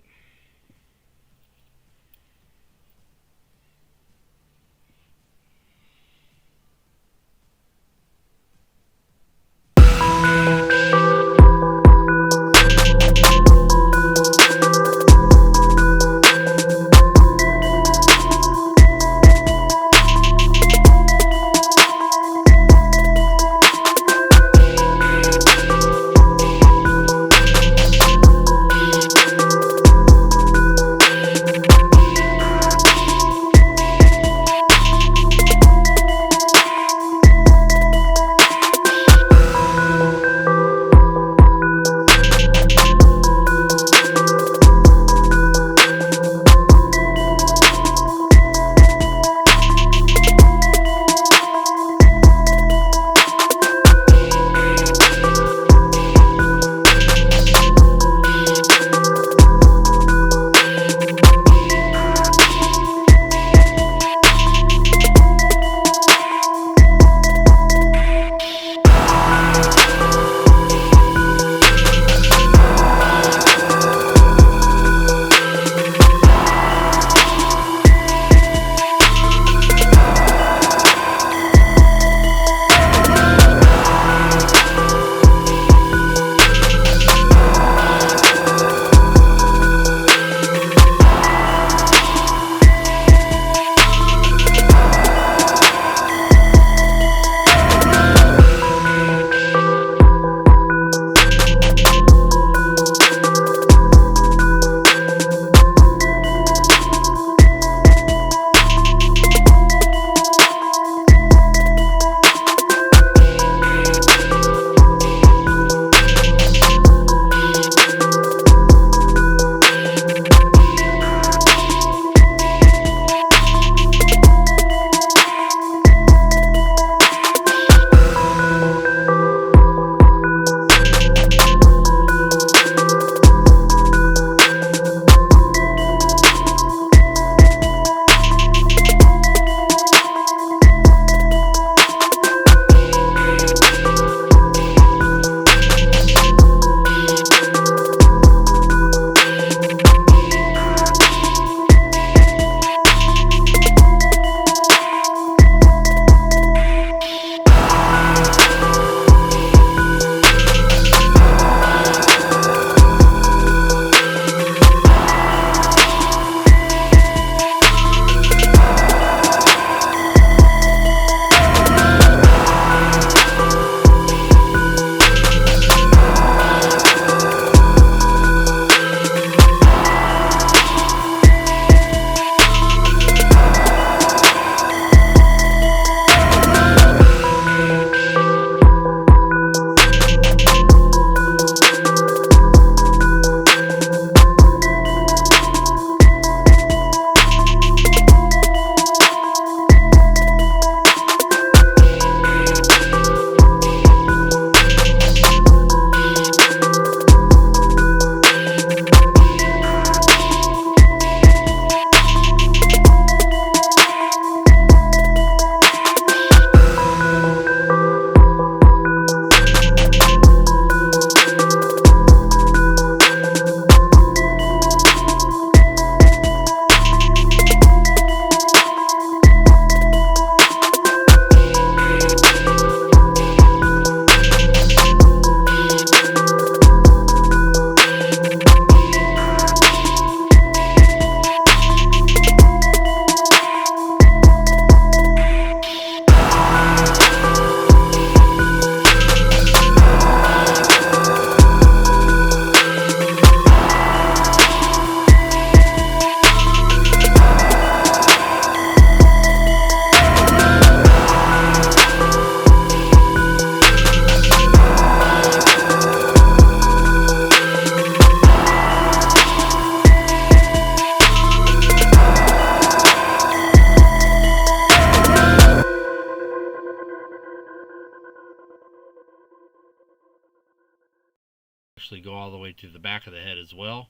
actually go all the way to the back of the head as well.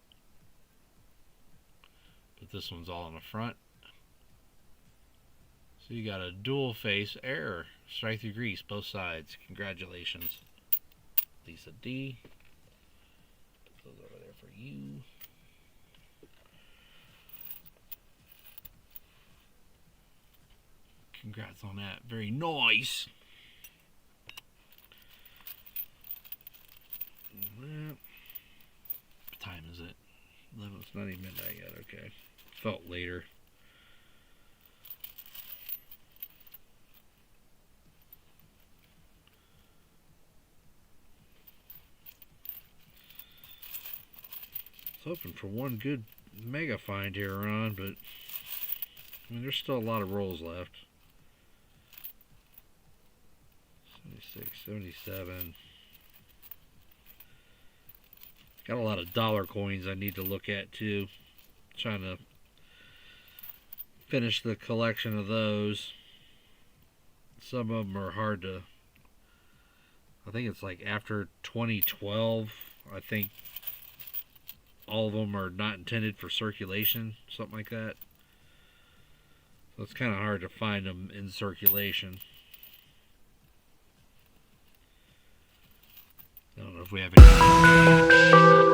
But this one's all in the front. So you got a dual face error. Strike through grease, both sides. Congratulations. Lisa D. Put those over there for you. Congrats on that. Very nice. What time is it? 11. It's not even midnight yet. Okay. Felt later. I was hoping for one good mega find here, Ron, but I mean, there's still a lot of rolls left. 76, 77. Got a lot of dollar coins I need to look at too. Trying to finish the collection of those. Some of them are hard to. I think it's like after 2012. I think all of them are not intended for circulation, something like that. So it's kind of hard to find them in circulation. I don't know if we have any.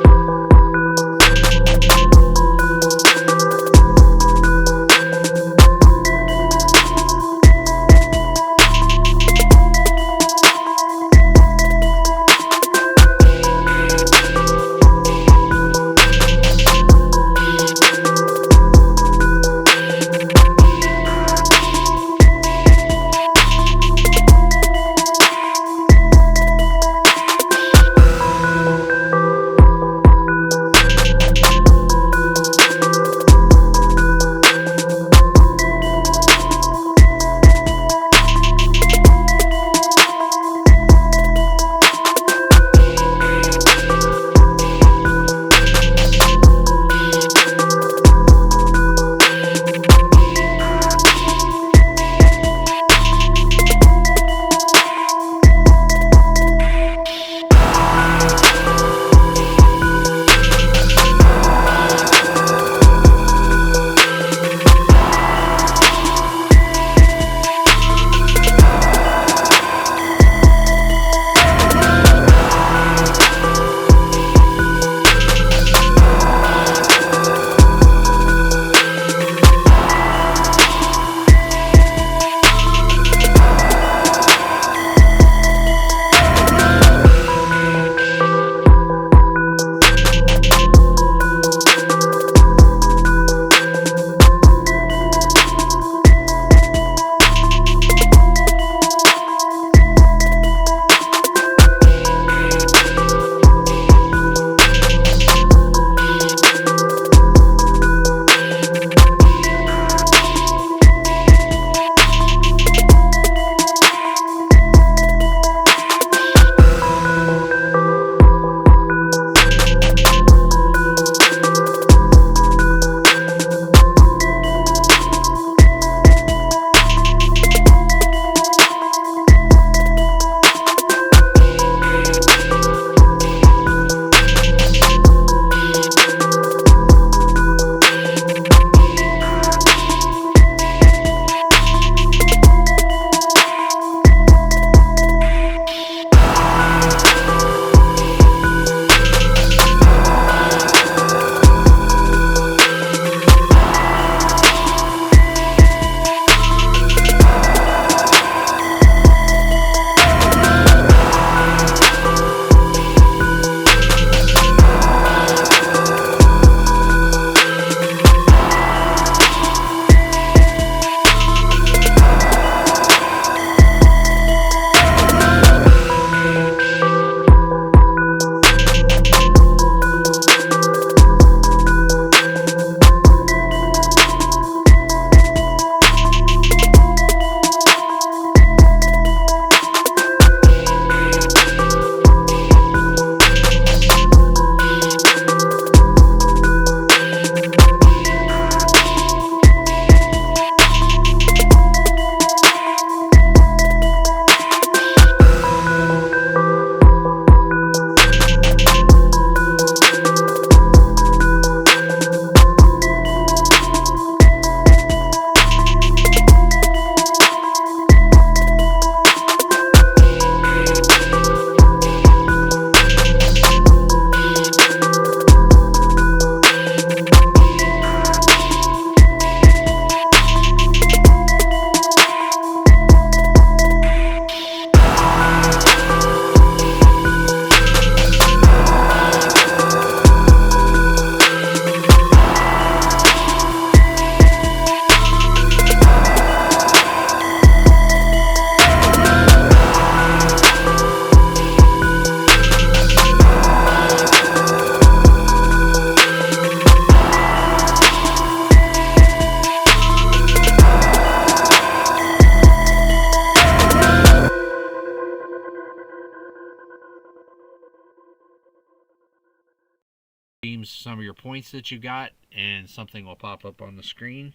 some of your points that you got, and something will pop up on the screen.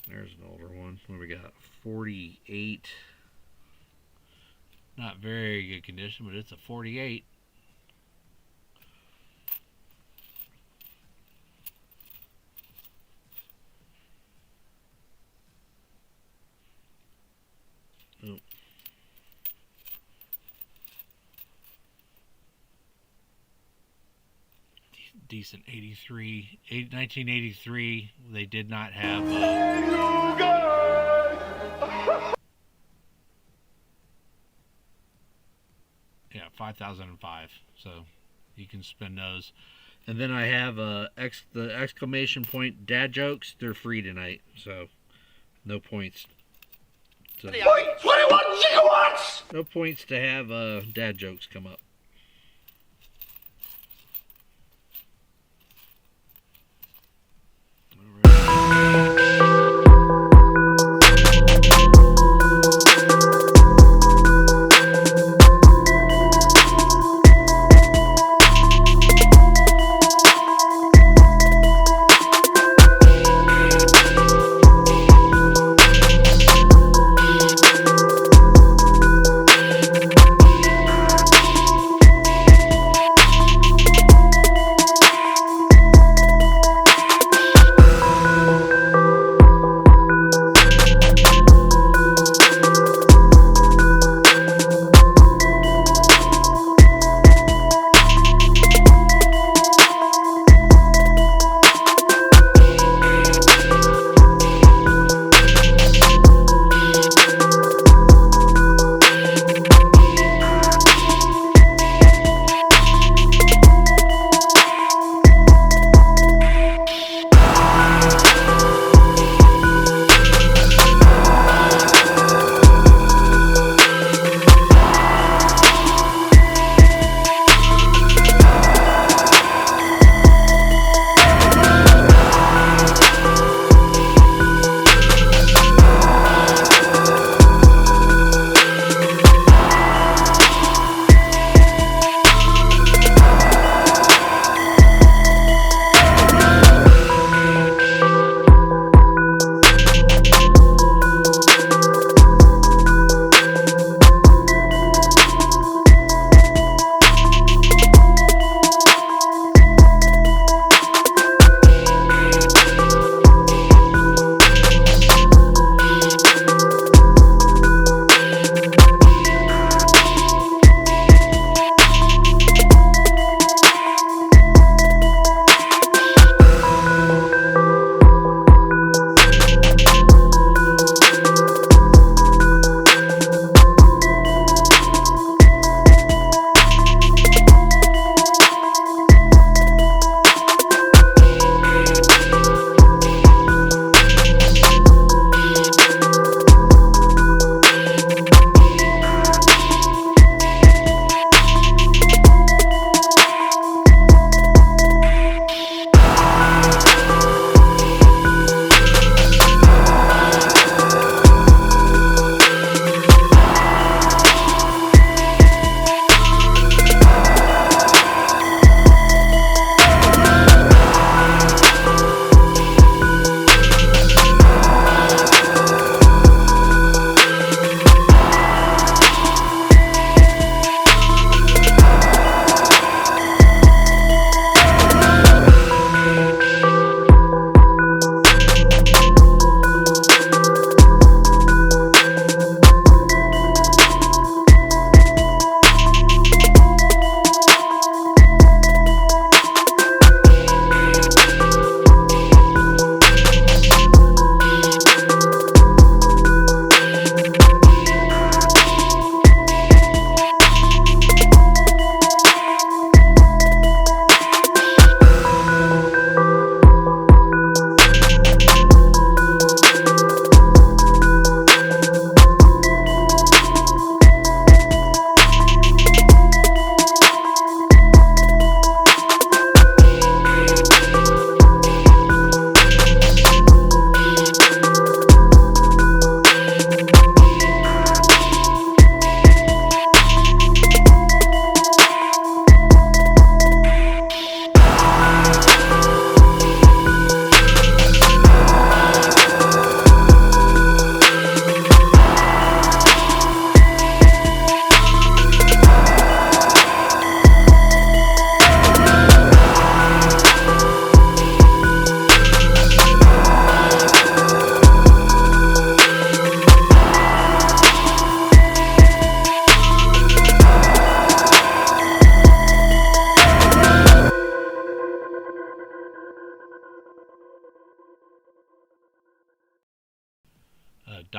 There's an older one. What do we got? 48. Not very good condition, but it's a 48. Oh. Decent 83. 1983. They did not have. Yeah, 5005. So you can spend those. And then I have the exclamation point dad jokes. They're free tonight, so no points. So, 21 gigawatts! no points to have dad jokes come up.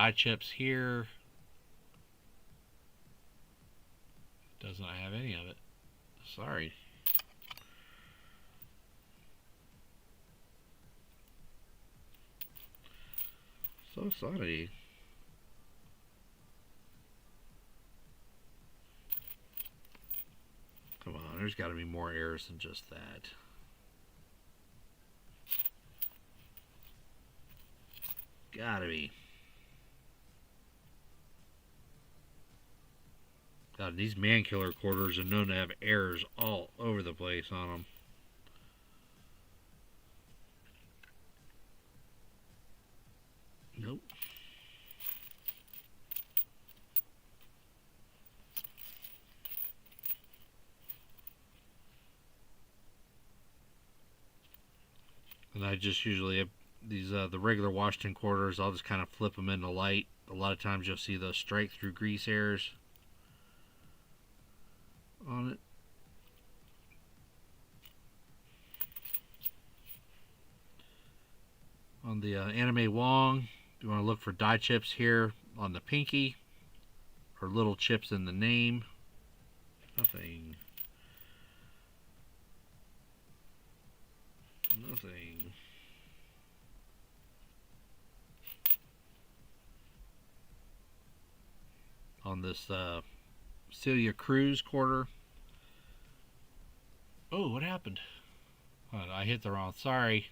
die chips here. Does not have any of it. Sorry. So sorry. Come on, there's got to be more errors than just that. Gotta be. God, these man killer quarters are known to have errors all over the place on them. Nope. And I just usually have these the regular Washington quarters. I'll just kind of flip them into light. A lot of times you'll see those strike through grease errors on it. On the Anime Wong, you want to look for die chips here on the pinky, or little chips in the name. Nothing. Nothing. On this Celia Cruz quarter. Oh, what happened? Oh, I hit the wrong. Sorry.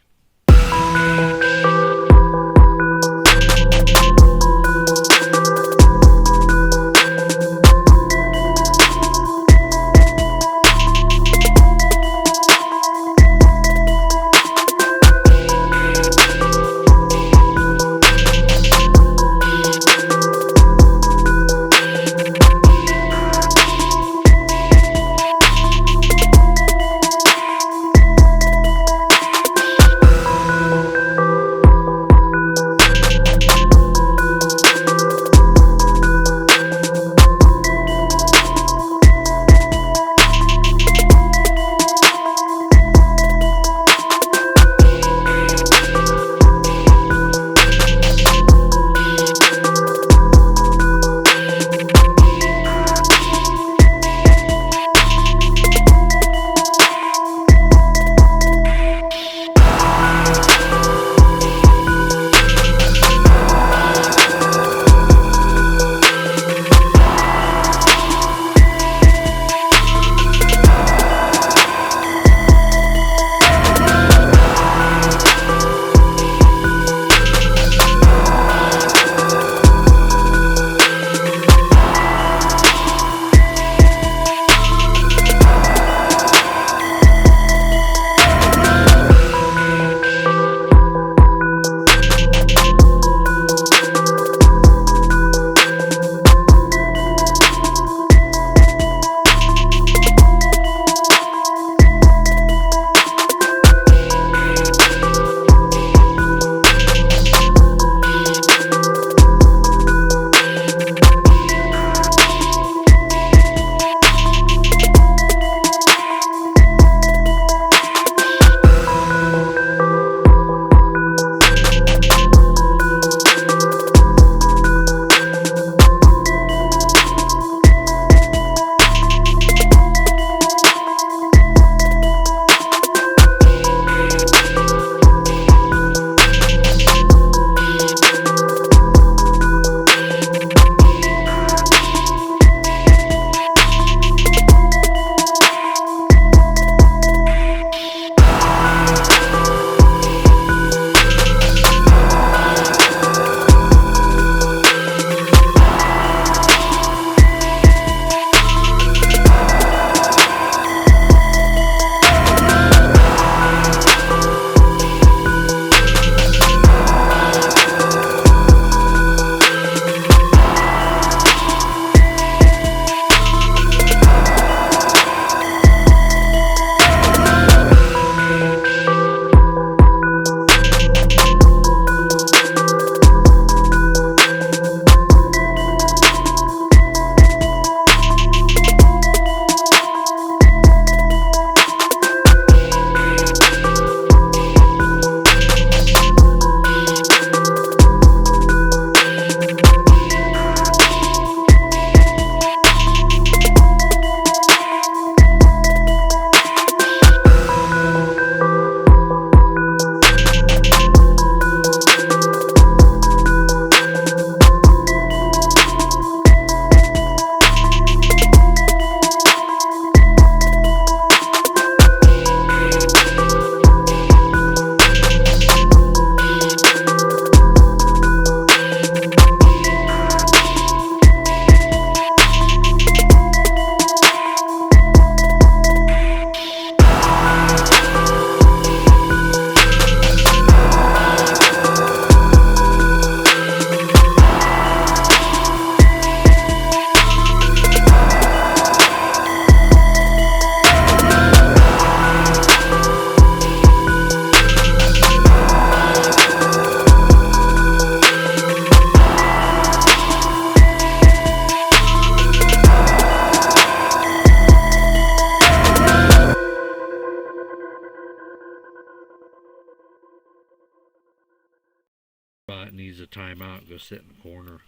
needs a timeout. Go sit in the corner.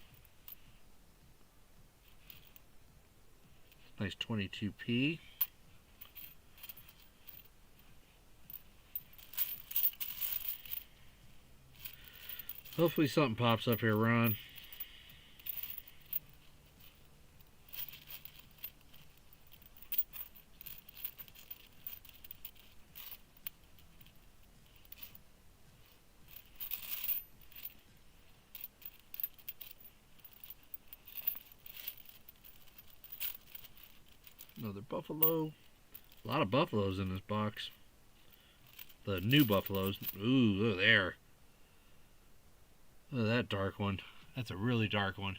Nice 22p. Hopefully something pops up here, Ron. Another buffalo. A lot of buffaloes in this box. The new buffaloes. Ooh, look there. Look at that dark one. That's a really dark one.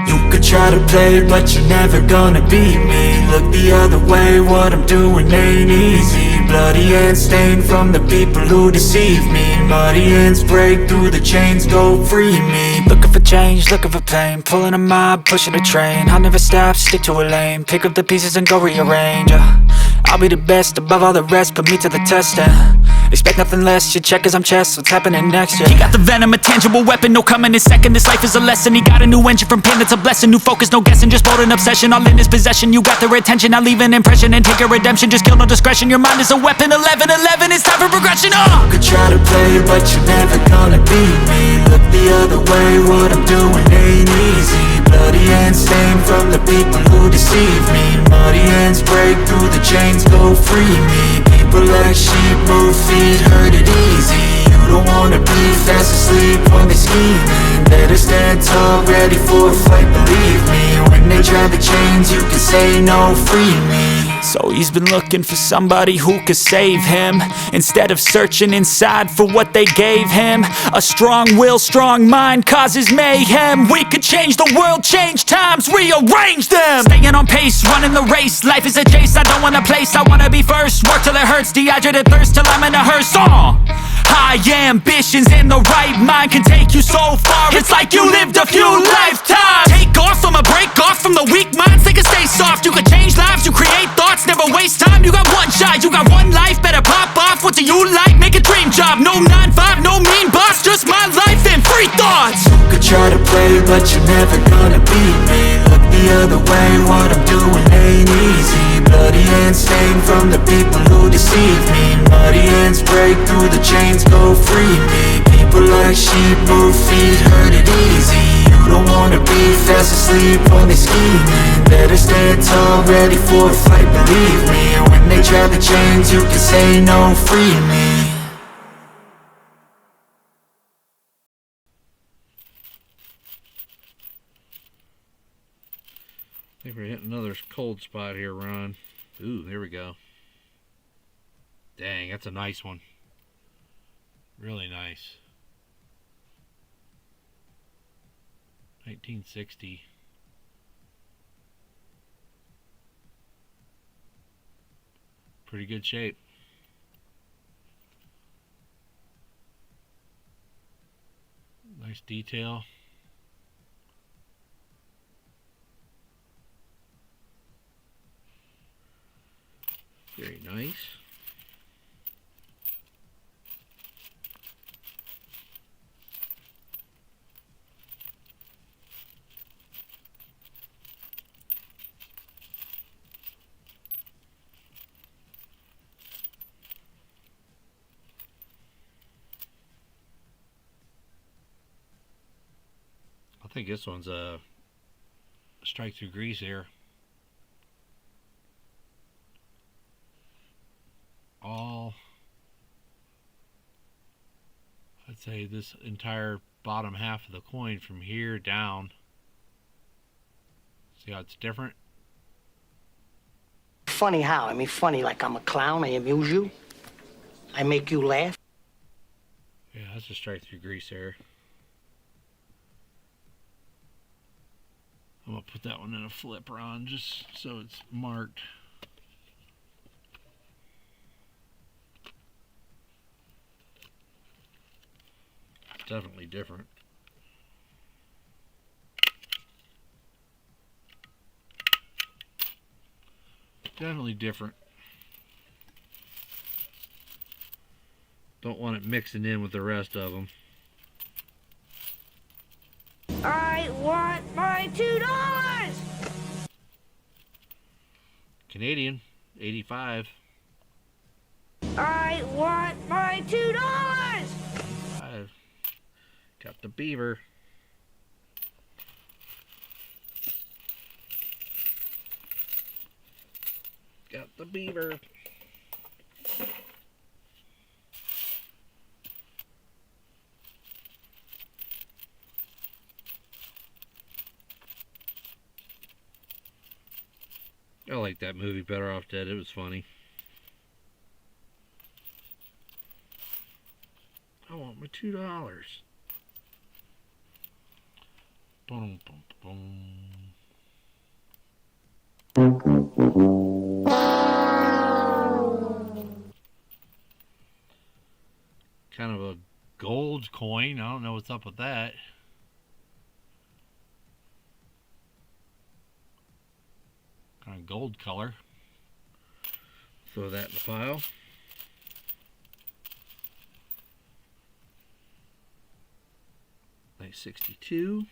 You could try to play, but you're never gonna beat me. Look the other way, what I'm doing ain't easy. Bloody hands stained from the people who deceive me. Muddy hands break through the chains, go free me. Looking for change, looking for pain. Pulling a mob, pushing a train. I'll never stop, stick to a lane. Pick up the pieces and go rearrange. I'll be the best above all the rest, put me to the test and expect nothing less, you check as I'm chess, what's happening next, yeah. He got the venom, a tangible weapon, no coming in second. This life is a lesson, he got a new engine from pain, it's a blessing. New focus, no guessing, just bold and obsession. All in his possession, you got their attention. I'll leave an impression and take a redemption. Just kill, no discretion, your mind is a weapon. 11-11, it's time for progression, You could try to play, but you're never gonna beat me. Look the other way, what I'm doing ain't easy. Bloody hands stained from the people who deceive me. Muddy hands break through the chains, go free me. People like sheep move feet, hurt it easy. You don't wanna be fast asleep when they scheming. Better stand tall, ready for a fight, believe me. When they try the chains, you can say no, free me. So he's been looking for somebody who could save him, instead of searching inside for what they gave him. A strong will, strong mind causes mayhem. We could change the world, change times, rearrange them. Staying on pace, running the race. Life is a chase, I don't want a place, I wanna be first. Work till it hurts, dehydrated thirst till I'm in a hearse. High ambitions and the right mind can take you so far. It's like you lived a few lifetimes. Take off from a break off from the weak minds, they can stay soft. You can change lives, you create thoughts, never waste time. You got one shot, you got one life, better pop off. What do you like? Make a dream job. No 9-5, no mean boss, just my life and free thoughts. You could try to play, but you're never gonna beat me. Look the other way, what I'm doing ain't easy. Bloody hands stained from the people who deceive me. Muddy hands break through the chains, go free me. People like sheep move feet, hurt it easy. You don't wanna be fast asleep when they scheming. Better stand tall, ready for a fight, believe me. When they try the chains, you can say no, free me. I think we're hitting another cold spot here, Ron. Ooh, there we go. Dang, that's a nice one. Really nice. 1960. Pretty good shape. Nice detail. Very nice. I think this one's a strike through grease here. I'd say this entire bottom half of the coin from here down. See how it's different? Funny how? I mean, funny like I'm a clown, I amuse you, I make you laugh. Yeah, that's a strike through grease here. I'm gonna put that one in a flipper on just so it's marked. Definitely different. Definitely different. Don't want it mixing in with the rest of them. I want my $2! Canadian, 85. I want my $2! 85. Got the beaver. Got the beaver. I like that movie, Better Off Dead. It was funny. I want my $2. Boom, boom, boom. Kind of a gold coin. I don't know what's up with that. Kind of gold color. Throw that in the pile. Nice 62.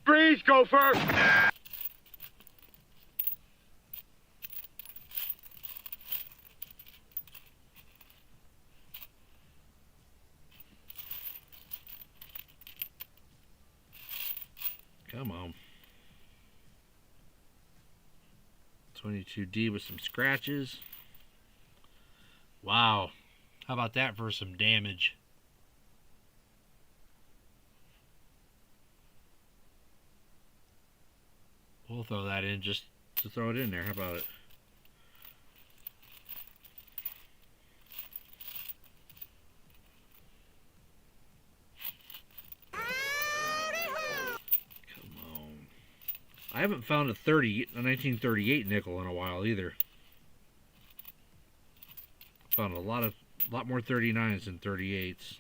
Freeze, Gopher! Come on. 22D with some scratches. Wow. How about that for some damage? We'll throw that in just to throw it in there. How about it? I haven't found a 1938 nickel in a while either. Found a lot more 39s than 38s.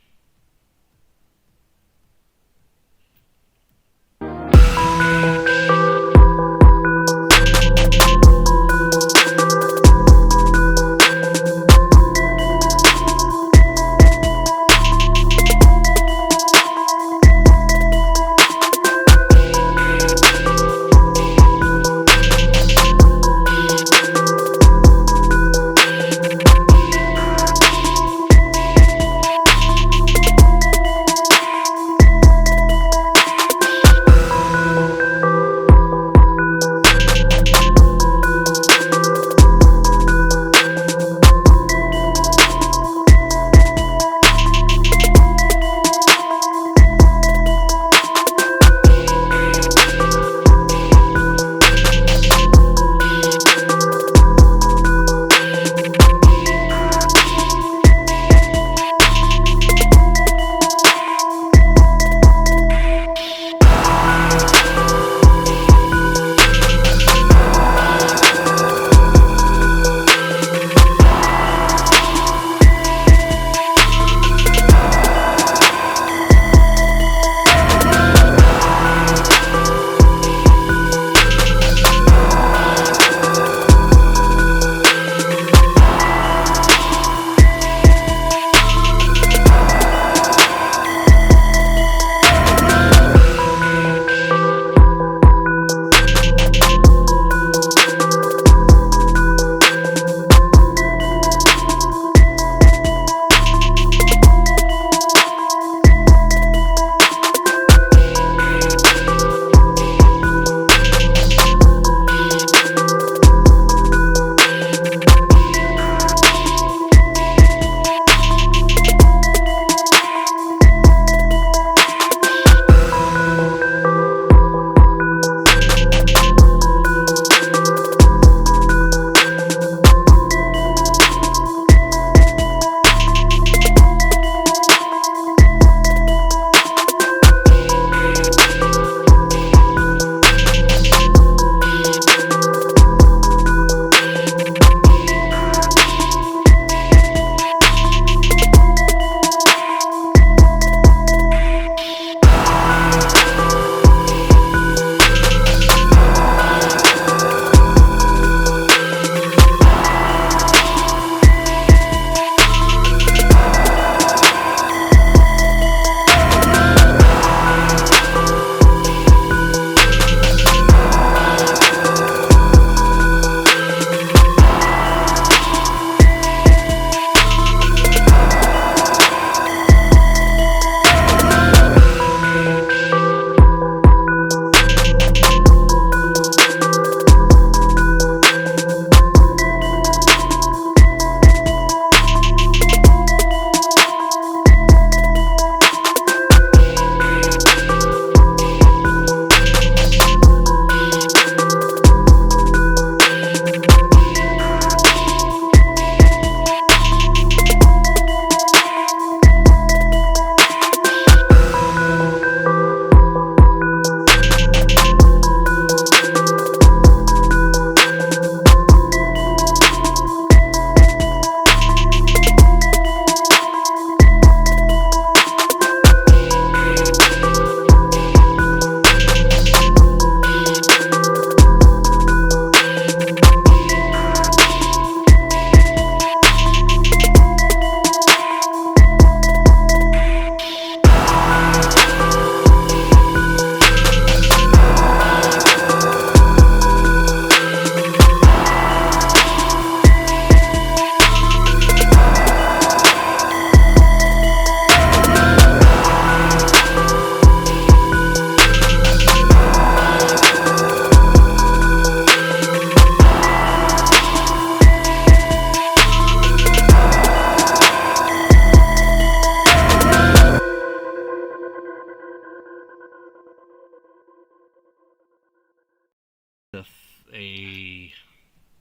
a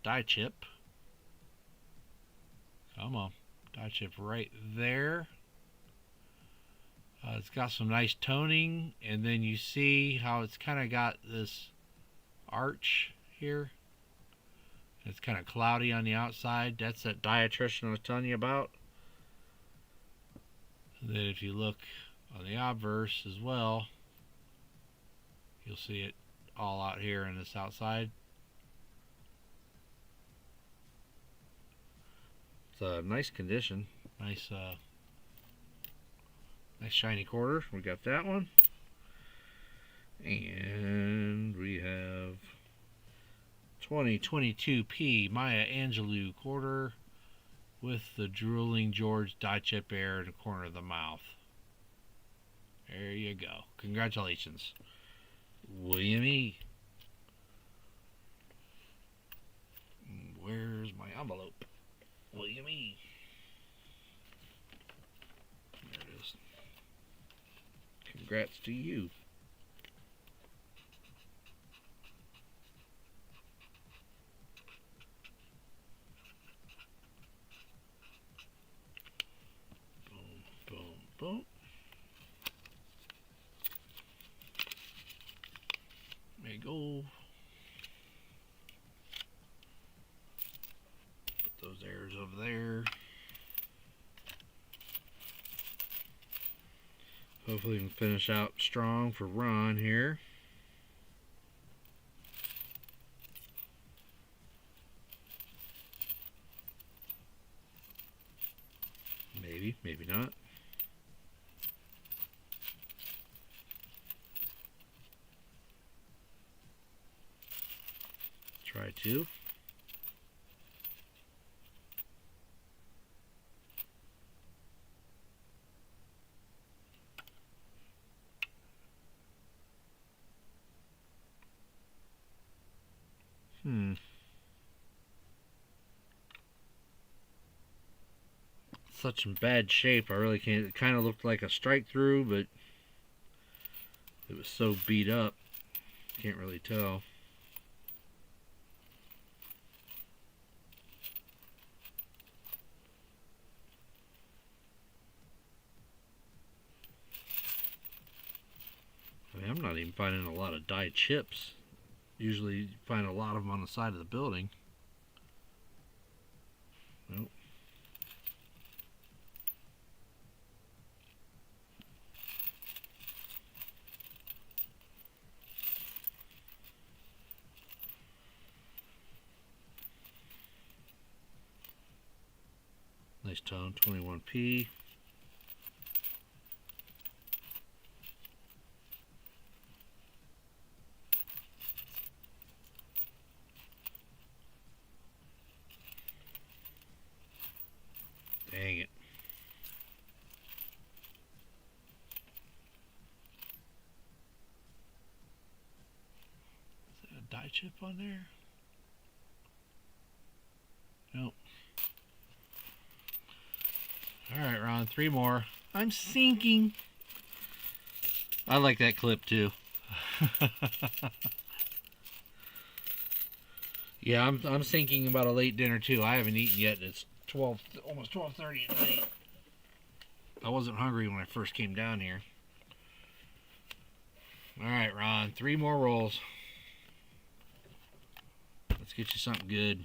die chip. Come on, die chip right there. It's got some nice toning, and then you see how it's kind of got this arch here. It's kind of cloudy on the outside. That's that diattrition I was telling you about. And then if you look on the obverse as well, you'll see it all out here in this outside. It's a nice condition. Nice shiny quarter. We got that one. And we have 2022P Maya Angelou quarter with the drooling George die chip air in the corner of the mouth. There you go. Congratulations, William E. Where's my envelope? William E. There it is. Congrats to you. Boom, boom, boom. There you go. Put those airs over there. Hopefully we can finish out strong for Ron here. Maybe, maybe not. Try to. Such in bad shape, I really can't. It kind of looked like a strike through, but it was so beat up, can't really tell. I mean, I'm not even finding a lot of die chips. Usually you find a lot of them on the side of the building. Nope. Nice tone, 21P. Dang it. Is that a die chip on there? Nope. Alright, Ron, 3 more. I'm sinking. I like that clip too. Yeah, I'm thinking about a late dinner too. I haven't eaten yet. It's almost 12:30 at night. I wasn't hungry when I first came down here. Alright, Ron, 3 more rolls. Let's get you something good.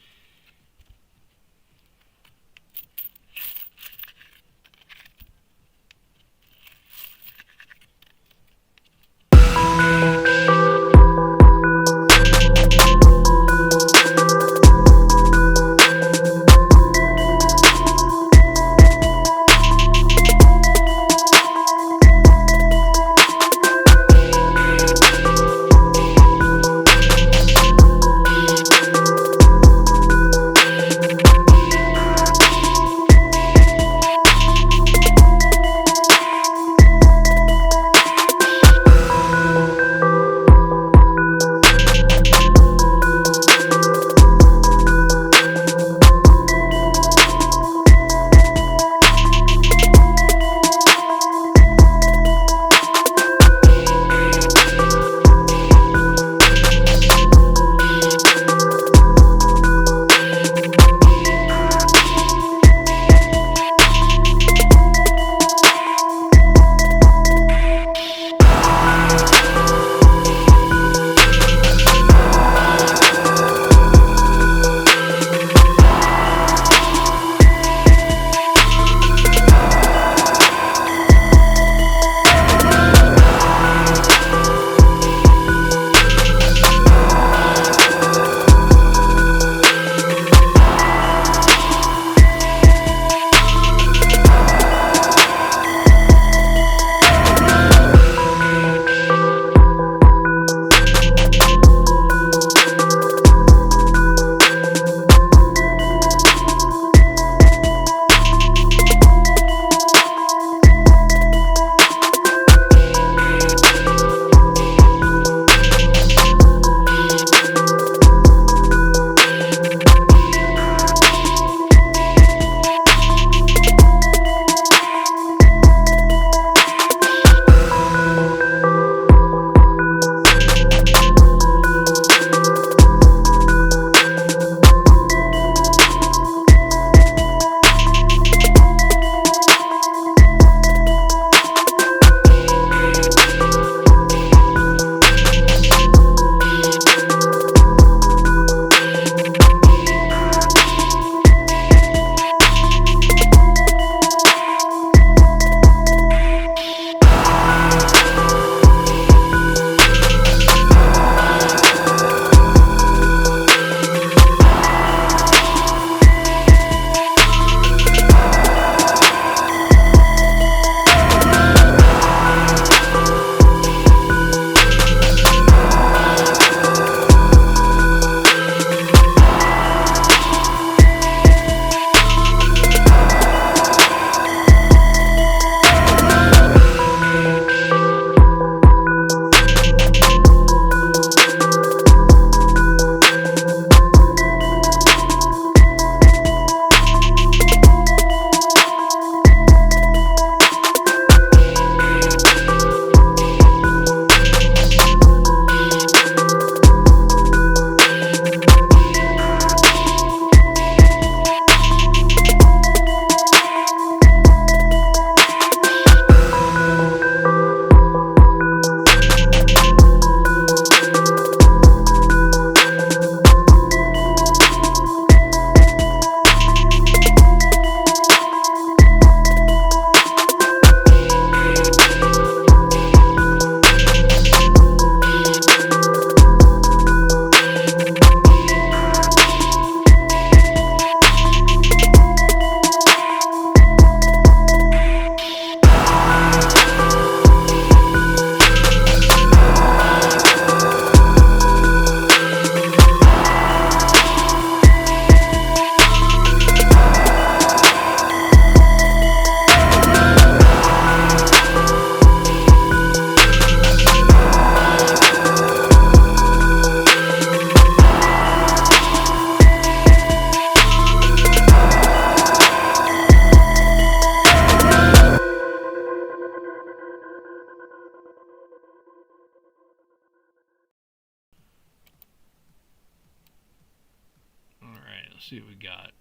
see what we got.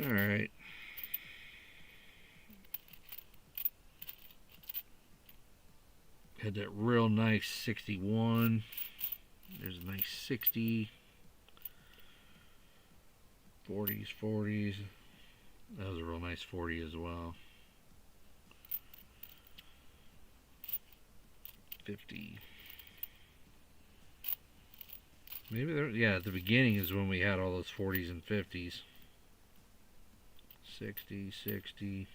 All right. Had that real nice 61. There's a nice 60. 40s. That was a real nice 40 as well. 50. Maybe there, yeah, at the beginning is when we had all those 40s and 50s. 60, 50,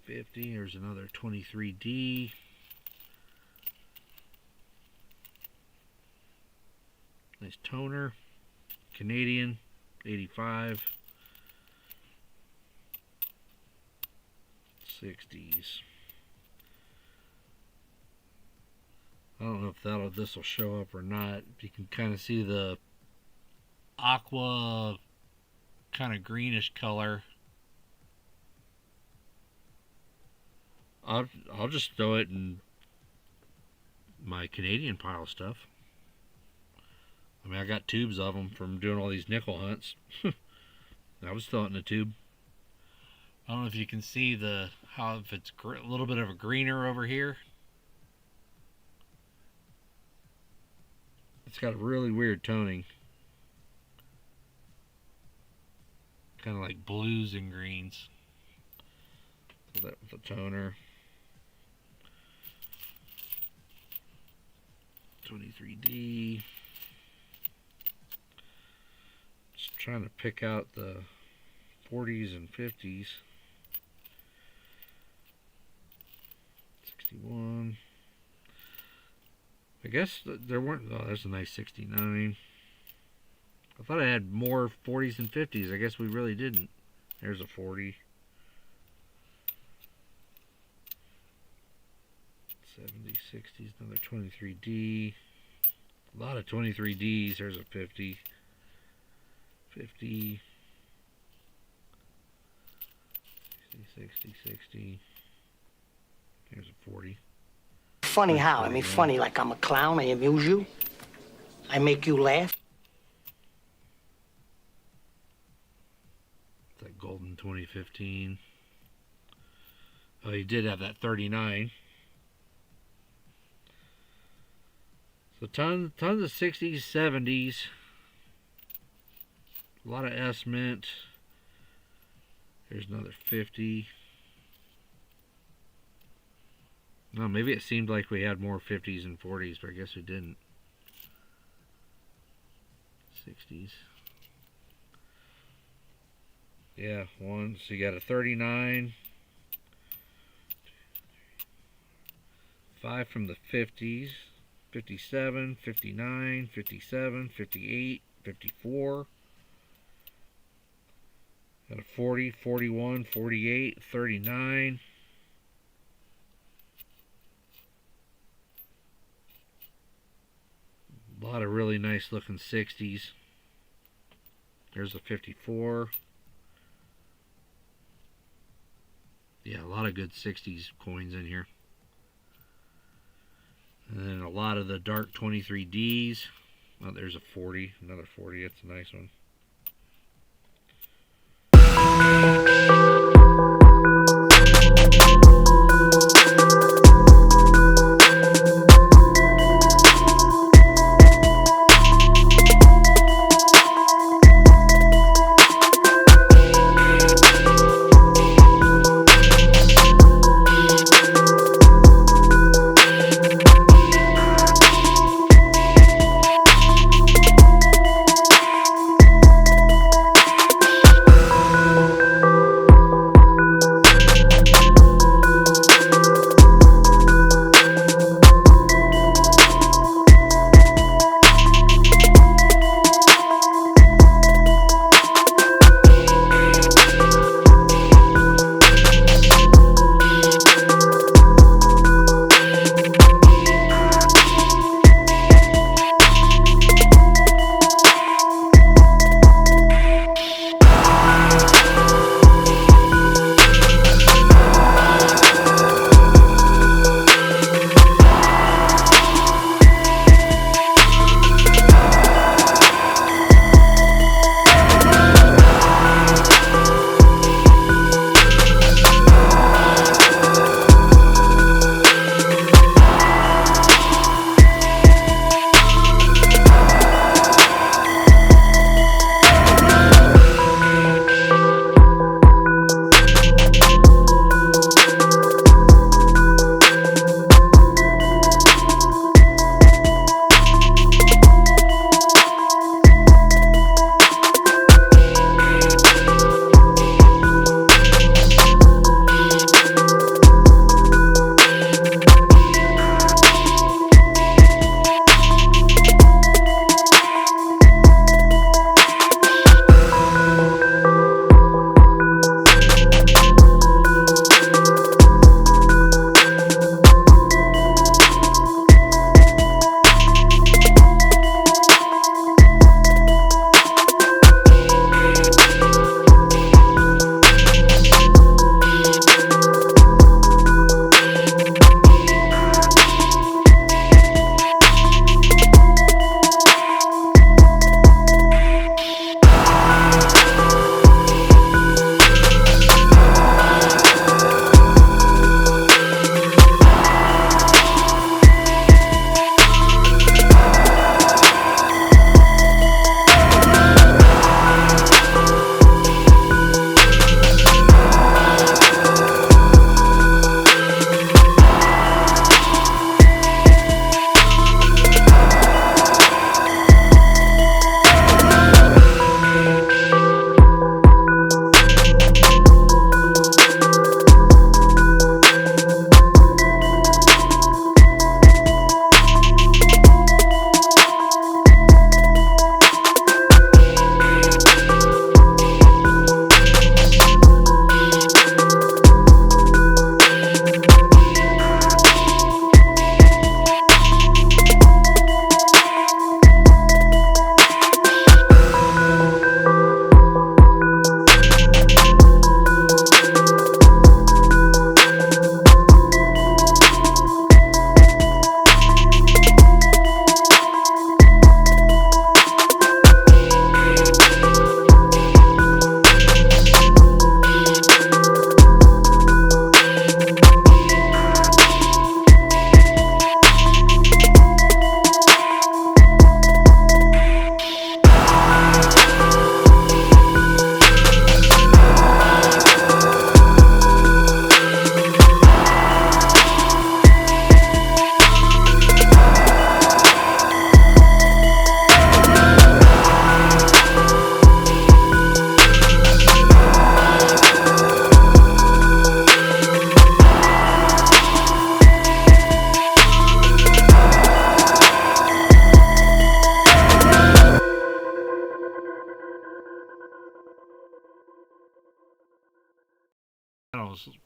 50. Here's another 23D. Nice toner. Canadian, 85. 60s. I don't know if this will show up or not. You can kind of see the aqua kind of greenish color. I'll just throw it in my Canadian pile of stuff. I mean, I got tubes of them from doing all these nickel hunts. I was throwing it in a tube. I don't know if you can see if it's a little bit of a greener over here. It's got a really weird toning. Kind of like blues and greens. So that with the toner. 23D. Just trying to pick out the 40s and 50s. 61. I guess there weren't. Oh, there's a nice 69. I thought I had more 40s and 50s. I guess we really didn't. There's a 40. 70, 60s, another 23D. A lot of 23Ds. There's a 50. 50. 60. Here's a 40. Funny how? I mean, funny like I'm a clown. I amuse you. I make you laugh. It's that golden 2015. Oh, you did have that 39. So tons of 60s, 70s. A lot of S mint. Here's another 50. No, maybe it seemed like we had more 50s and 40s, but I guess we didn't. 60s. Yeah, one. So you got a 39. 5 from the 50s. 57, 59, 57, 58, 54. Got a 40, 41, 48, 39. A lot of really nice looking 60s. There's a 54. Yeah, a lot of good 60s coins in here. And then a lot of the dark 23Ds. Oh, there's a 40, another 40. That's a nice one.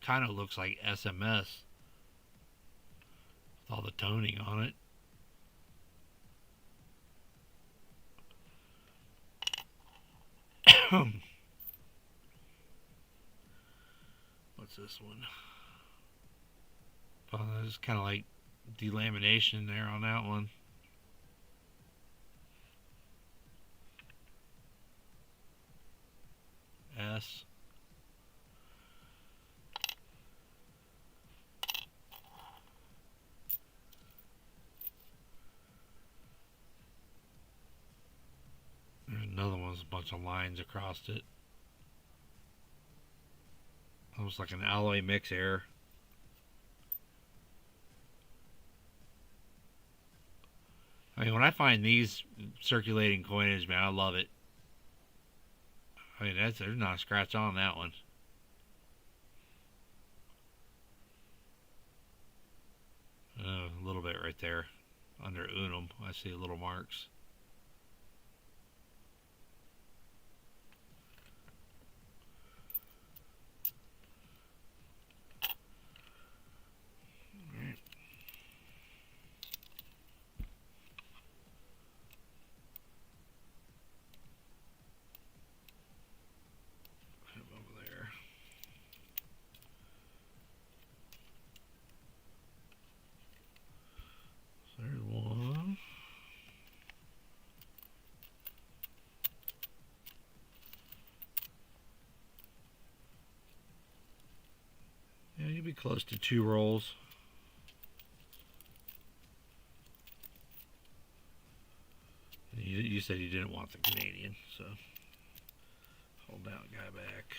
kind of looks like SMS with all the toning on it. What's this one? Oh, there's kind of like delamination there on that one. S. There's another one with a bunch of lines across it. Almost like an alloy mix error. I mean, when I find these circulating coinage, man, I love it. I mean, there's not a scratch on that one. A little bit right there under unum. I see little marks. There's one. Yeah, you'll be close to 2 rolls. You said you didn't want the Canadian, so hold that guy back.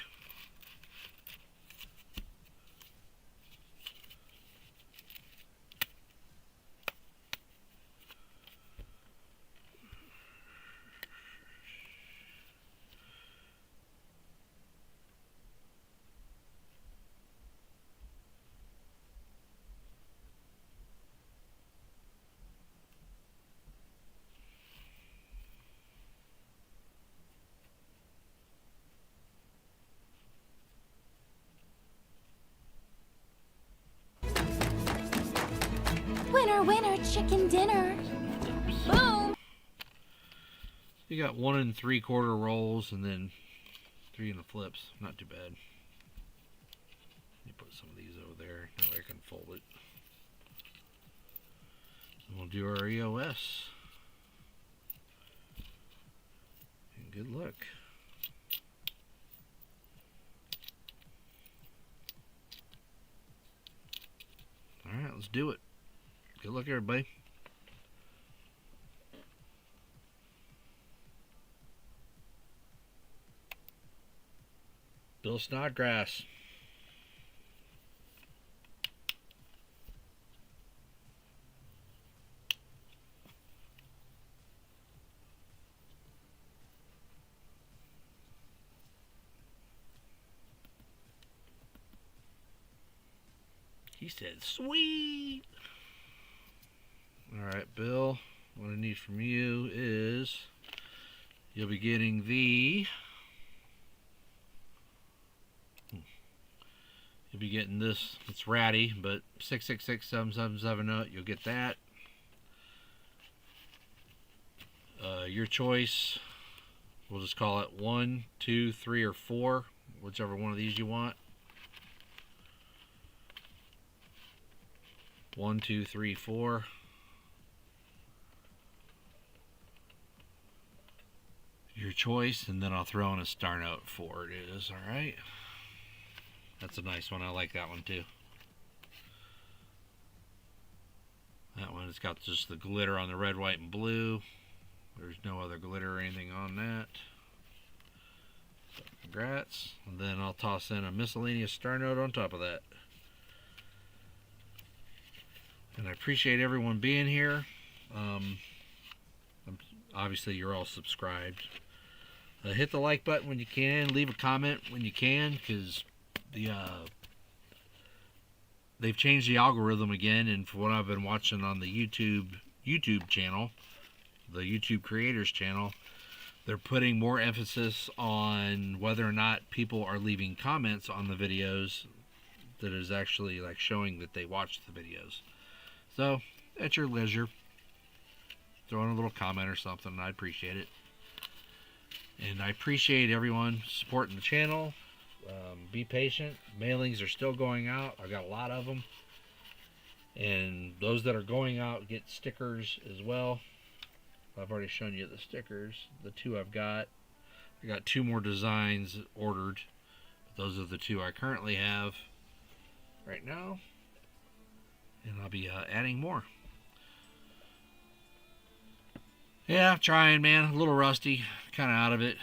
Winner, winner, chicken dinner. Boom. You got 1 3/4 rolls and then 3 in the flips. Not too bad. Let me put some of these over there. That way I can fold it. And we'll do our EOS. And good luck. Alright, let's do it. Good luck, everybody. Bill Snodgrass. He said, sweet. Alright, Bill, what I need from you is you'll be getting the... You'll be getting this. It's ratty, but 6667770. You'll get that. Your choice. We'll just call it 1, 2, 3, or 4. Whichever one of these you want. 1, 2, 3, 4. Your choice, and then I'll throw in a star note for it is. All right. That's a nice one. I like that one too. That one, it's got just the glitter on the red, white, and blue. There's no other glitter or anything on that. So congrats. And then I'll toss in a miscellaneous star note on top of that. And I appreciate everyone being here. Obviously, you're all subscribed. Hit the like button when you can. Leave a comment when you can, because they've changed the algorithm again, and for what I've been watching on the YouTube channel, the YouTube creators channel, they're putting more emphasis on whether or not people are leaving comments on the videos that is actually like showing that they watched the videos. So at your leisure, throw in a little comment or something. I appreciate it. And I appreciate everyone supporting the channel. Be patient. Mailings are still going out. I've got a lot of them. And those that are going out get stickers as well. I've already shown you the stickers. The 2 I've got. I got 2 more designs ordered. But those are the 2 I currently have right now. And I'll be adding more. Yeah, I'm trying, man. A little rusty. Kind of out of it.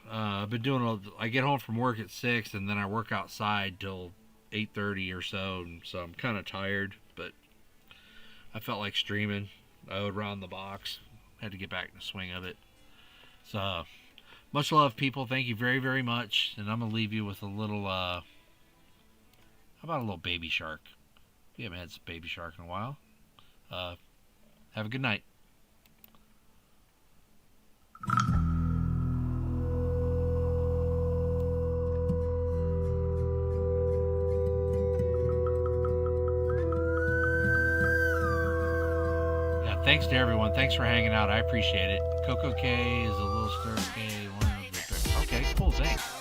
I've been doing I get home from work at 6 and then I work outside till 8:30 or so. And so I'm kind of tired, but I felt like streaming. I owed Ron the box. Had to get back in the swing of it. So, much love, people. Thank you very, very much. And I'm going to leave you with a little, how about a little Baby Shark? We haven't had some Baby Shark in a while. Have a good night. Thanks to everyone. Thanks for hanging out. I appreciate it. Coco K is a little stir K. One of the... Okay, cool. Thanks.